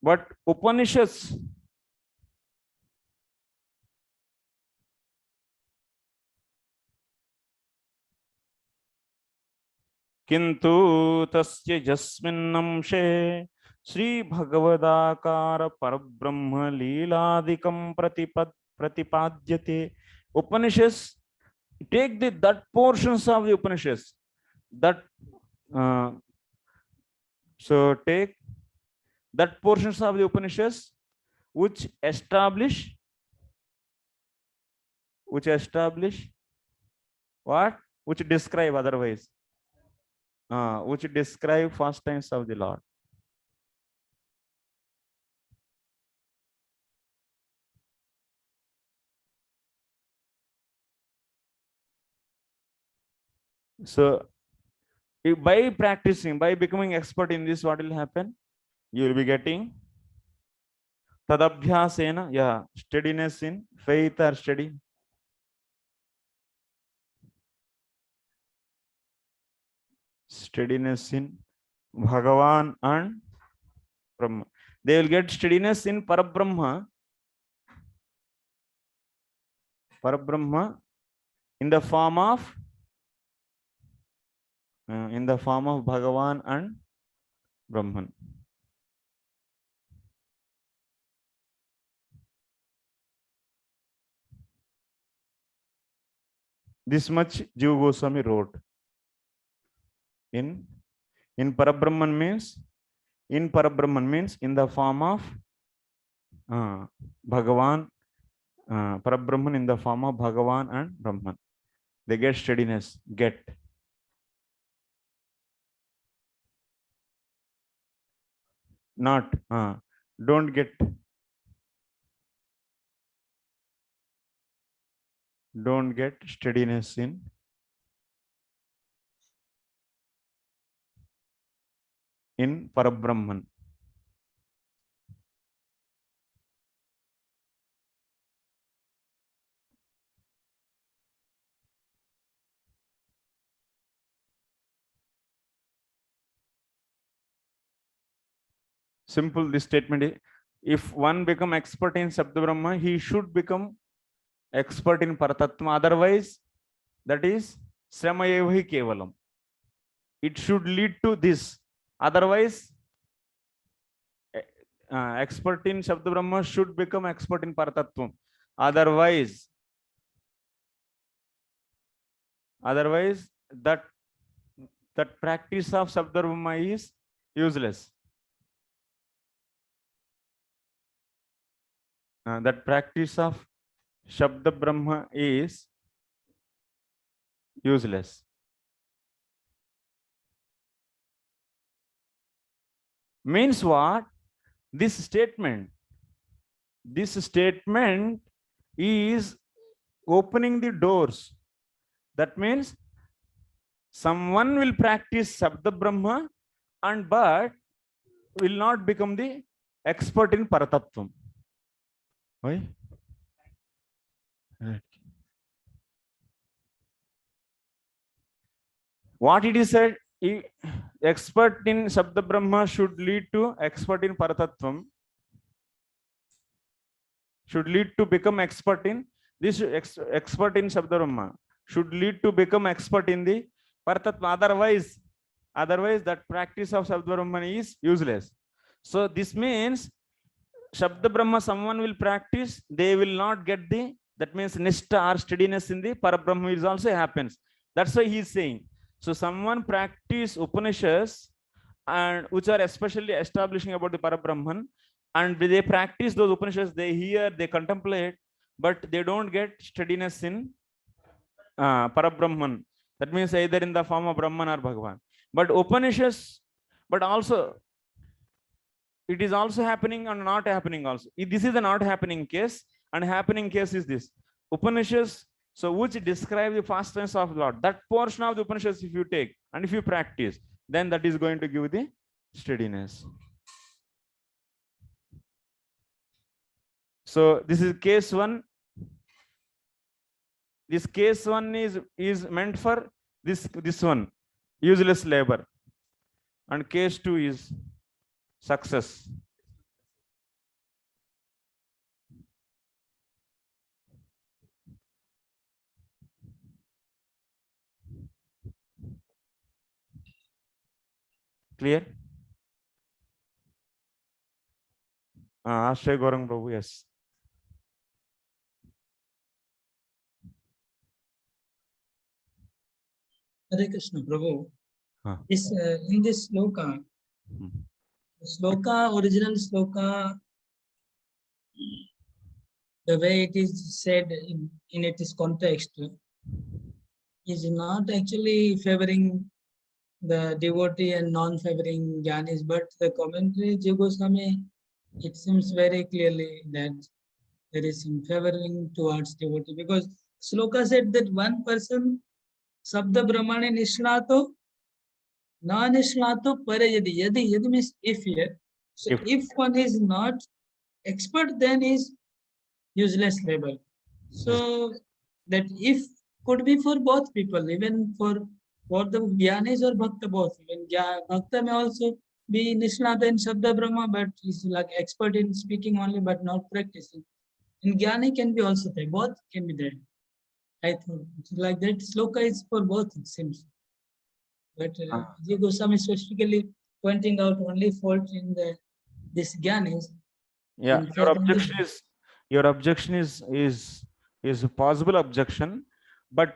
But Upanishads किंतु तस्य जस्मिन्नंशे श्री भगवदाकार परब्रह्म लीलादिकं प्रतिपाद्यते. Upanishads, take that portions of the Upanishads that so take that portions of the Upanishads which establish what, which describe otherwise, which describe pastimes of the Lord. So by practicing, by becoming expert in this, what will happen? You will be getting tadabhyasena, yeah, steadiness in faith or steady. Steadiness in Bhagavan and Brahma. They will get steadiness in Parabrahma. Parabrahma in the form of Bhagavan and Brahman. This much Jiva Goswami wrote. In Parabrahman means in the form of Bhagavan, Parabrahman in the form of Bhagavan and Brahman. They get steadiness, not don't get steadiness in Parabrahman. Simple, this statement is, if one become expert in Sabda Brahma, he should become expert in Paratatma. Otherwise, that is Sramayevahi Kevalam. It should lead to this. Otherwise, expert in Sabda Brahma should become expert in Paratatma. Otherwise, that practice of Sabda Brahma is useless. That practice of Shabda Brahma is useless. Means what? This statement is opening the doors. That means someone will practice Sabda Brahma but will not become the expert in Paratattvam. Why? Right. What it is said, expert in Sabda Brahma should lead to expert in Paratattvam, should lead to become expert in this. Expert in Sabda Brahma should lead to become expert in the Paratattva. Otherwise that practice of Sabda Brahma is useless. So this means Shabda Brahma someone will practice, they will not get that means nishta or steadiness in the Parabrahma is also happens. That's why he is saying. So someone practice Upanishads and which are especially establishing about the Parabrahman, and they practice those Upanishads, they hear, they contemplate, but they don't get steadiness in Parabrahman. That means either in the form of Brahman or Bhagavan. But Upanishads, but also it is also happening and not happening also. This is the not happening case, and happening case is this. Upanishads, so which describe the fastness of the Lord. That portion of the Upanishads if you take and if you practice, then that is going to give the steadiness. So this is case 1. This case 1 is meant for this one, useless labor, and case 2 is success. Clear? Ashay Gorang Prabhu, yes. Hare Krishna, Prabhu. Huh. This in this sloka, original sloka, the way it is said in its context, is not actually favoring the devotee and non-favoring jnanis, but the commentary Jiva Goswami, it seems very clearly that there is some favoring towards devotee, because sloka said that one person sabda brahmane nishnato na nishnato pare yadi means if here. So if one is not expert, then is useless labor. So that if could be for both people, even for the Gyanis or Bhakta both. Even Bhakta may also be Nishnata in Shabda Brahma, but is like expert in speaking only, but not practicing. And Gyani can be also there. Both can be there. I thought like that sloka is for both, it seems. But Jiva Goswami specifically pointing out only fault in this Gyanis. Yeah, your objection is a possible objection, but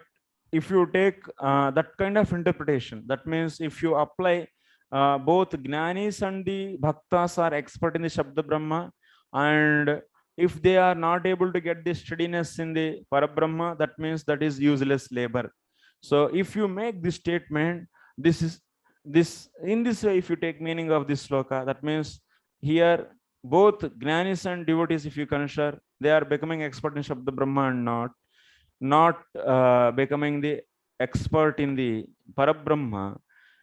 if you take that kind of interpretation, that means if you apply both Gnanis and the Bhaktas are expert in the Shabda Brahma, and if they are not able to get the steadiness in the Parabrahma, that means that is useless labor. So if you make this statement, in this way, if you take meaning of this sloka, that means here both Gnanis and devotees, if you consider, they are becoming expert in Shabda Brahma and not becoming the expert in the Parabrahma,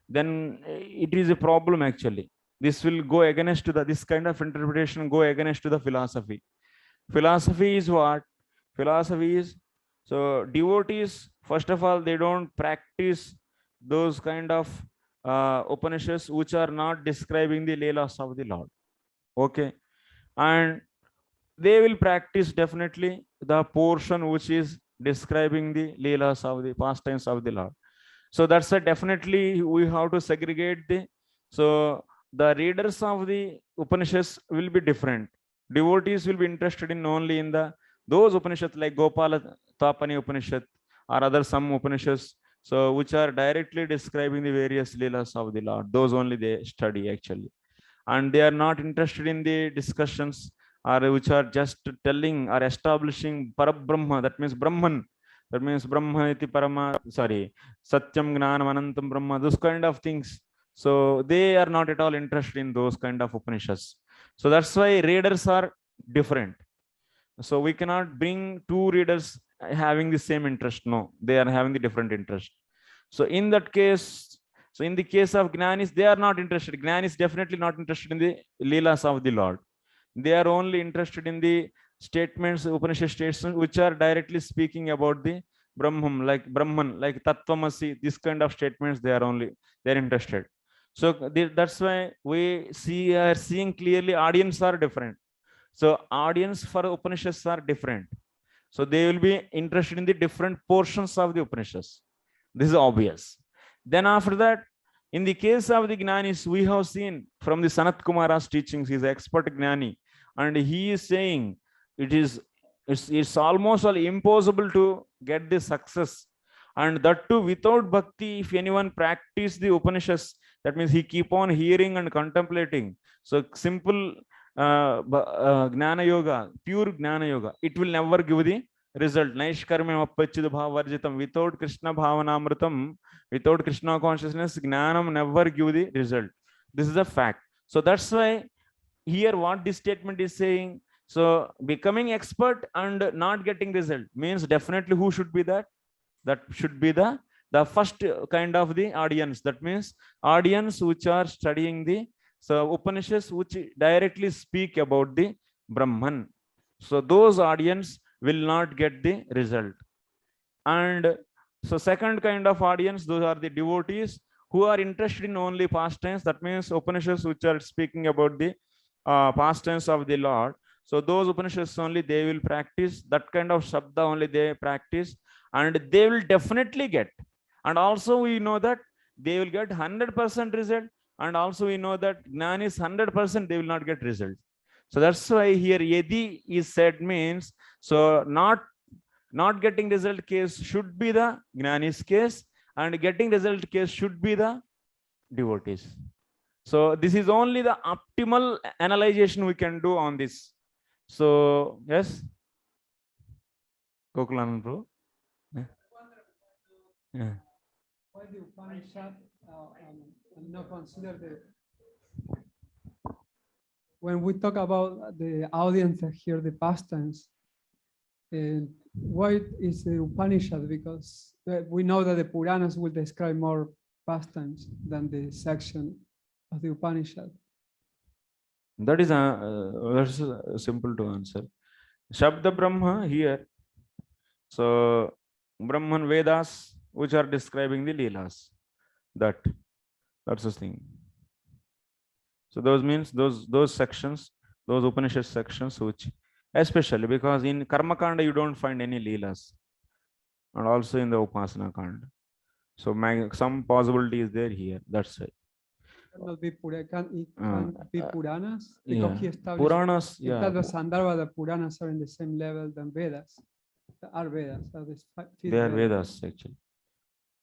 then it is a problem actually. This will go against to this kind of interpretation, go against to the philosophy. Philosophy is what? Philosophy is, so devotees, first of all, they don't practice those kind of Upanishads which are not describing the Leelas of the Lord. Okay, and they will practice definitely the portion which is describing the Leelas of the pastimes of the Lord. So that's a definitely we have to segregate so the readers of the Upanishads will be different. Devotees will be interested in only in those Upanishads like Gopal Tapani Upanishad or other some Upanishads, so which are directly describing the various Leelas of the Lord. Those only they study actually. And they are not interested in the discussions or which are just telling or establishing Parabrahma, that means Brahman, that means Brahma iti Parama, sorry, Satyam Gnanam Anantam Brahma, those kind of things. So they are not at all interested in those kind of Upanishads. So that's why readers are different. So we cannot bring two readers having the same interest. No, they are having the different interest. So in that case, so in the case of Gnanis, they are not interested. Gnanis definitely not interested in the Leelas of the Lord. They are only interested in the statements, Upanishad statements, which are directly speaking about the Brahman, like Tattvamasi, this kind of statements, they're interested. So that's why we are seeing clearly audience are different. So audience for Upanishads are different. So they will be interested in the different portions of the Upanishads. This is obvious. Then after that, in the case of the Gnanis, we have seen from the Sanat Kumara's teachings, he's expert Gnani, and he is saying it's almost all impossible to get this success, and that too without bhakti. If anyone practice the Upanishads, that means he keep on hearing and contemplating. So simple Gnana Yoga, pure Gnana Yoga, it will never give the result. Naishkarmya appachid bhavarjitam, without Krishna bhavanamritam, without Krishna consciousness, Gnanam never give the result. This is a fact. So that's why here what this statement is saying, so becoming expert and not getting result means definitely who should be that? That should be the first kind of the audience. That means audience which are studying the So Upanishads which directly speak about the Brahman. So those audience will not get the result. And so second kind of audience, those are the devotees who are interested in only pastimes. That means Upanishads which are speaking about the pastimes of the Lord. So those Upanishads only they will practice, that kind of Shabda only they practice, and they will definitely get. And also we know that they will get 100% result. And also we know that Gnan is 100%, they will not get result. So that's why here Yedi is said means, so not getting result case should be the Gnani's case, and getting result case should be the devotees. So this is only the optimal analyzation we can do on this. So yes, Gokulanand bro. Yeah. Why the Upanishad not consider when we talk about the audience that hear the pastimes, and why is the Upanishad? Because we know that the Puranas will describe more pastimes than the section of the Upanishad. That is simple to answer. Shabda Brahma here. So Brahman Vedas which are describing the Leelas. That's the thing. So those means those sections, those Upanishad sections, which especially because in Karma Kanda you don't find any Leelas, and also in the Upasana Kanda. So some possibility is there here. That's why. Cannot be can be Puranas because Yeah. he established Puranas, yeah. that the sandrabha, the Puranas are in the same level than Vedas. Are Vedas? They are Vedas actually.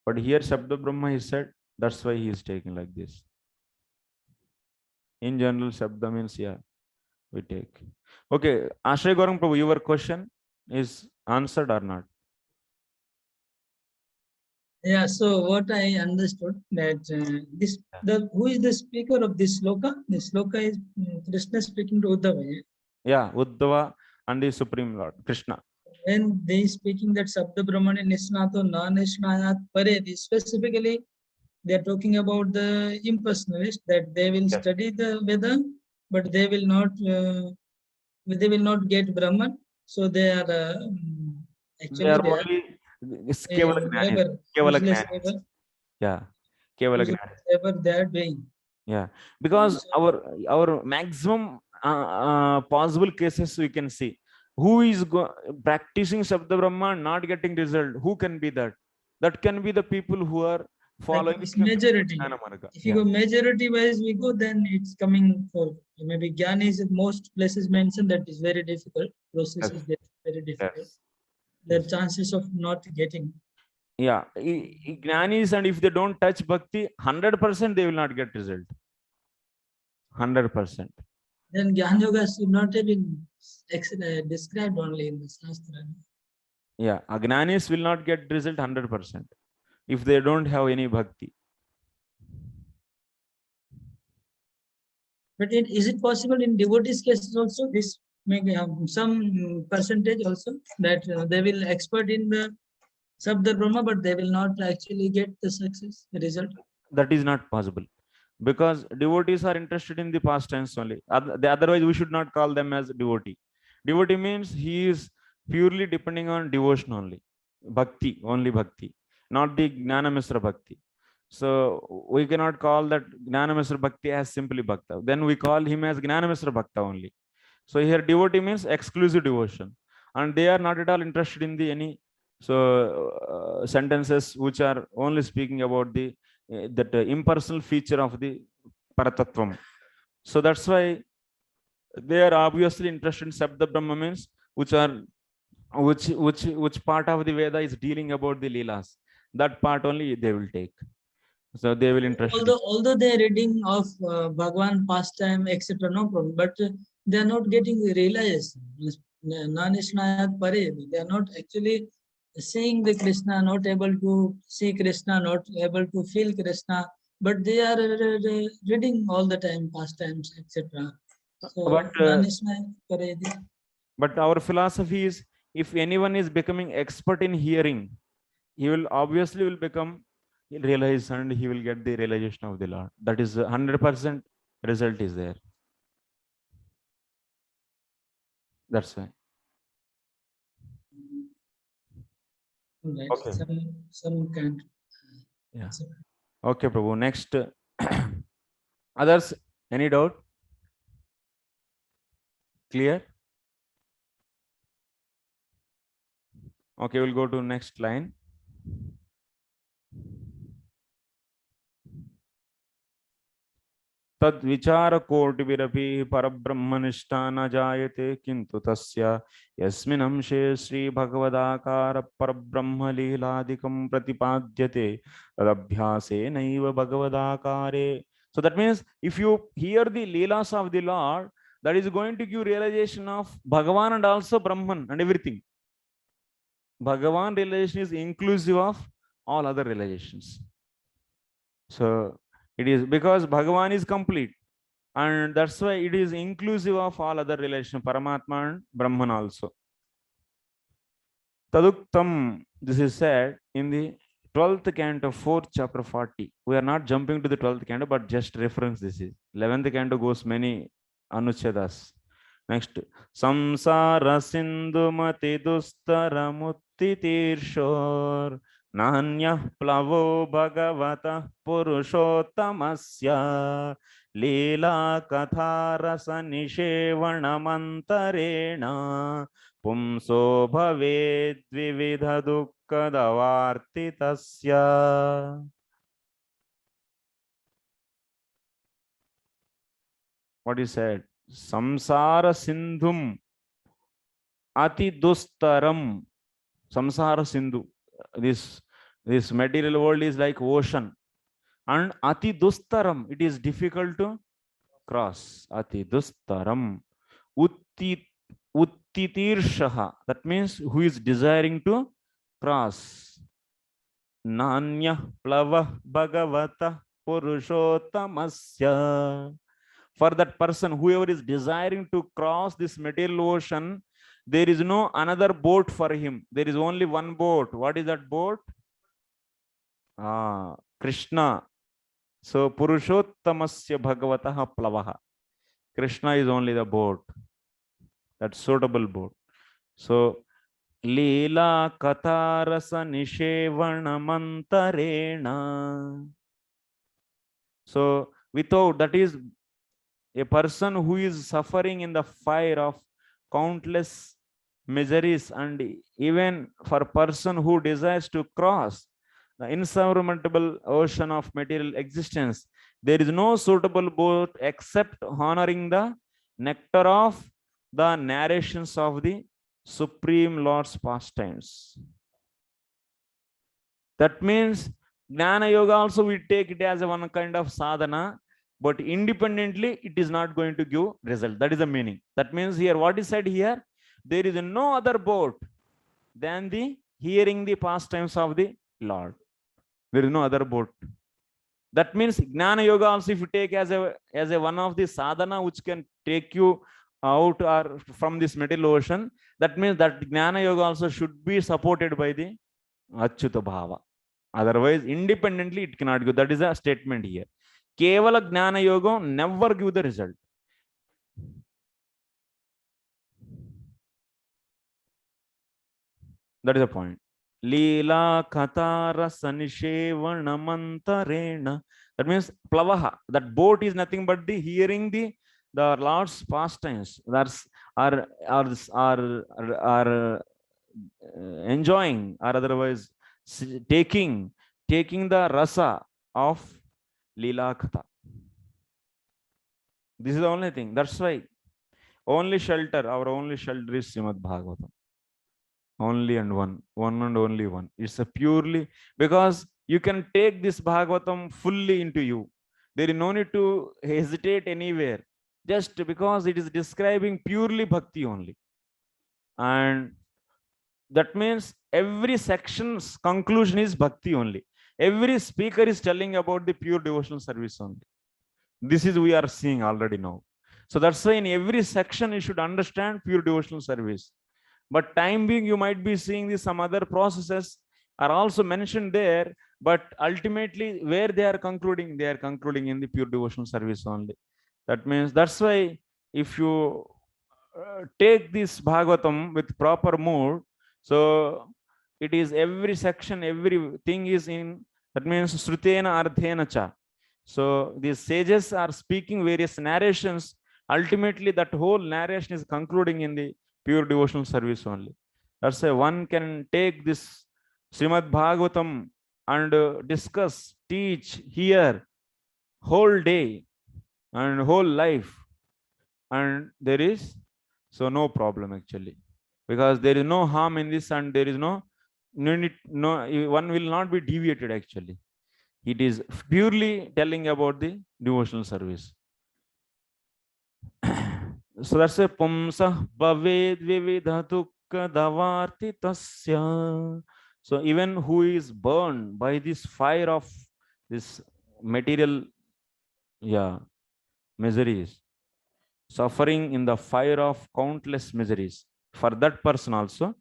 But here Shabda Brahma is said. That's why he is taking like this. In general, Shabda means yeah, we take. Okay, Ashray Gaurang Prabhu, your question is answered or not? Yeah, so what I understood that who is the speaker of this sloka? This sloka is Krishna speaking to Uddhava. Yeah, Uddhava and the Supreme Lord, Krishna. When they speaking that Sabda Brahmane Nisnato Non-Nishnayat Pare, specifically they are talking about the impersonalist, that they will study the Veda, but they will not get Brahman. So they are actually they are only Kevala Gnani. Yeah, Kevala Gnani. Whatever they are doing. Yeah, because our maximum possible cases we can see. Who is practicing Shabda Brahma, not getting result? Who can be that? That can be the people who are following majority. If you go majority wise, we go, then it's coming for maybe Jnana is most places mentioned that is very difficult. Process is very difficult. The chances of not getting. Yeah, Jnanis, and if they don't touch Bhakti, 100% they will not get result. 100%. Then Jnana Yoga should not have been described only in the Shastra. Yeah, Agnanis will not get result 100% if they don't have any Bhakti. But is it possible in devotees cases also, this may have some percentage also, that they will expert in the Sabda Brahma, but they will not actually get the success, the result? That is not possible, because devotees are interested in the pastimes only. Otherwise, we should not call them as devotee. Devotee means he is purely depending on devotion only. Bhakti, only Bhakti, not the Gnana Misra Bhakti. So we cannot call that Gnana Misra Bhakti as simply Bhakta. Then we call him as Gnana Misra Bhakta only. So here devotee means exclusive devotion, and they are not at all interested in the any sentences which are only speaking about the that impersonal feature of the Paratattvam. So that's why they are obviously interested in Sabda Brahma means which part of the Veda is dealing about the Leelas. That part only they will take. So they will interest. Although they are reading of Bhagwan pastime, etc., no problem, but they are not getting the realization. Nanishnayat Pare, they are not actually seeing the Krishna, not able to see Krishna, not able to feel Krishna, but they are reading all the time pastimes, etc. So, but our philosophy is, if anyone is becoming expert in hearing, he will obviously become realized, and he will get the realization of the Lord. That is 100% result is there. That's why. Right. Okay. Some can. Yeah. Okay, Prabhu. Next. Others, any doubt? Clear? Okay, we'll go to next line. तद विचार कोटिभिरपि परब्रह्मनिष्ठा न जायते किंतु तस्य यस्मिन् अंशे श्री भगवदाकार परब्रह्म लीलादिकं प्रतिपाद्यते तदभ्यासेनैव भगवदाकारे. So that means if you hear the leelas of the Lord, that is going to give realization of Bhagavan and also Brahman and everything. Bhagavan realization is inclusive of all other realizations. So it is because Bhagavan is complete, and that's why it is inclusive of all other relations, Paramatma and Brahman also. Taduktam, this is said in the 12th canto, 4th chapter 40. We are not jumping to the 12th canto, but just reference this is. 11th canto goes many anuchedas. Next, samsara sindhu mati dustaramutti tirshor nanya plavo bhagavata purushottamasya leela katha rasa nishevanamantarena pumso bhaved vividha dukkadavartitasya. What is said? Samsara sindhum ati dustaram. Samsara sindhu. This material world is like ocean. And ati dustaram. It is difficult to cross. Ati dustaram. Uttitirshaha. That means who is desiring to cross. Nanya plava bhagavata purushottamasya. For that person, whoever is desiring to cross this material ocean, there is no another boat for him. There is only one boat. What is that boat? Krishna. So Purushottamasya Bhagavataha Plavaha. Krishna is only the boat. That suitable boat. So Leela Katharasa Nishevana Mantarena. So without, that is a person who is suffering in the fire of countless miseries, and even for a person who desires to cross the insurmountable ocean of material existence, there is no suitable boat except honoring the nectar of the narrations of the Supreme Lord's pastimes. That means Jnana Yoga also we take it as a one kind of sadhana, but independently it is not going to give result. That is the meaning. That means here what is said here, there is no other boat than the hearing the pastimes of the Lord. There is no other boat. That means Jnana Yoga also if you take as a one of the sadhana which can take you out or from this material ocean, that means that Jnana Yoga also should be supported by the Achyuta Bhava. Otherwise, independently it cannot give. That is a statement here. Kevala Jnana Yoga never give the result. That is the point. Leela Katara Sanishevana Mantarena. That means Plavaha. That boat is nothing but the hearing the Lord's pastimes. That's are enjoying, or otherwise taking the rasa of Leela Katha. This is the only thing. That's why only shelter, our only shelter is Srimad Bhagavatam. Only and one and only one. It's a purely, because you can take this Bhagavatam fully into you. There is no need to hesitate anywhere, just because it is describing purely bhakti only. And that means every section's conclusion is bhakti only. Every speaker is telling about the pure devotional service only. This is we are seeing already now. So that's why in every section you should understand pure devotional service. But time being, you might be seeing some other processes are also mentioned there, but ultimately where they are concluding in the pure devotional service only. That means that's why if you take this Bhagavatam with proper mood, so it is every section, everything is in, that means Srutena Ardhena Cha. So these sages are speaking various narrations. Ultimately, that whole narration is concluding in the pure devotional service only. That's why one can take this Srimad Bhagavatam and discuss, teach, hear whole day and whole life, and there is so no problem actually, because there is no harm in this, and there is no one will not be deviated actually. It is purely telling about the devotional service. So that's a pumsa bhaved vividha davarti tasya. So even who is burned by this fire of this material, miseries, suffering in the fire of countless miseries, for that person also,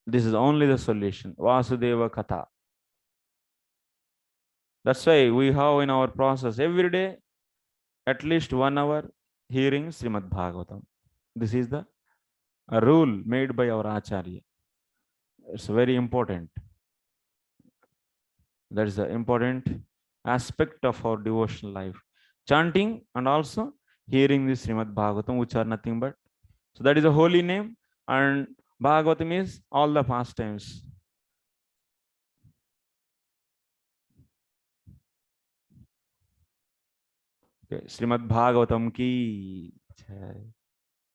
this is only the solution. Vasudeva Katha. That's why we have in our process every day at least 1 hour hearing Srimad Bhagavatam. This is the a rule made by our Acharya. It's very important. That is the important aspect of our devotional life. Chanting and also hearing this Srimad Bhagavatam, which are nothing but, so that is a holy name, and Bhagavatam is all the pastimes. Okay. Srimad Bhagavatam ki jai.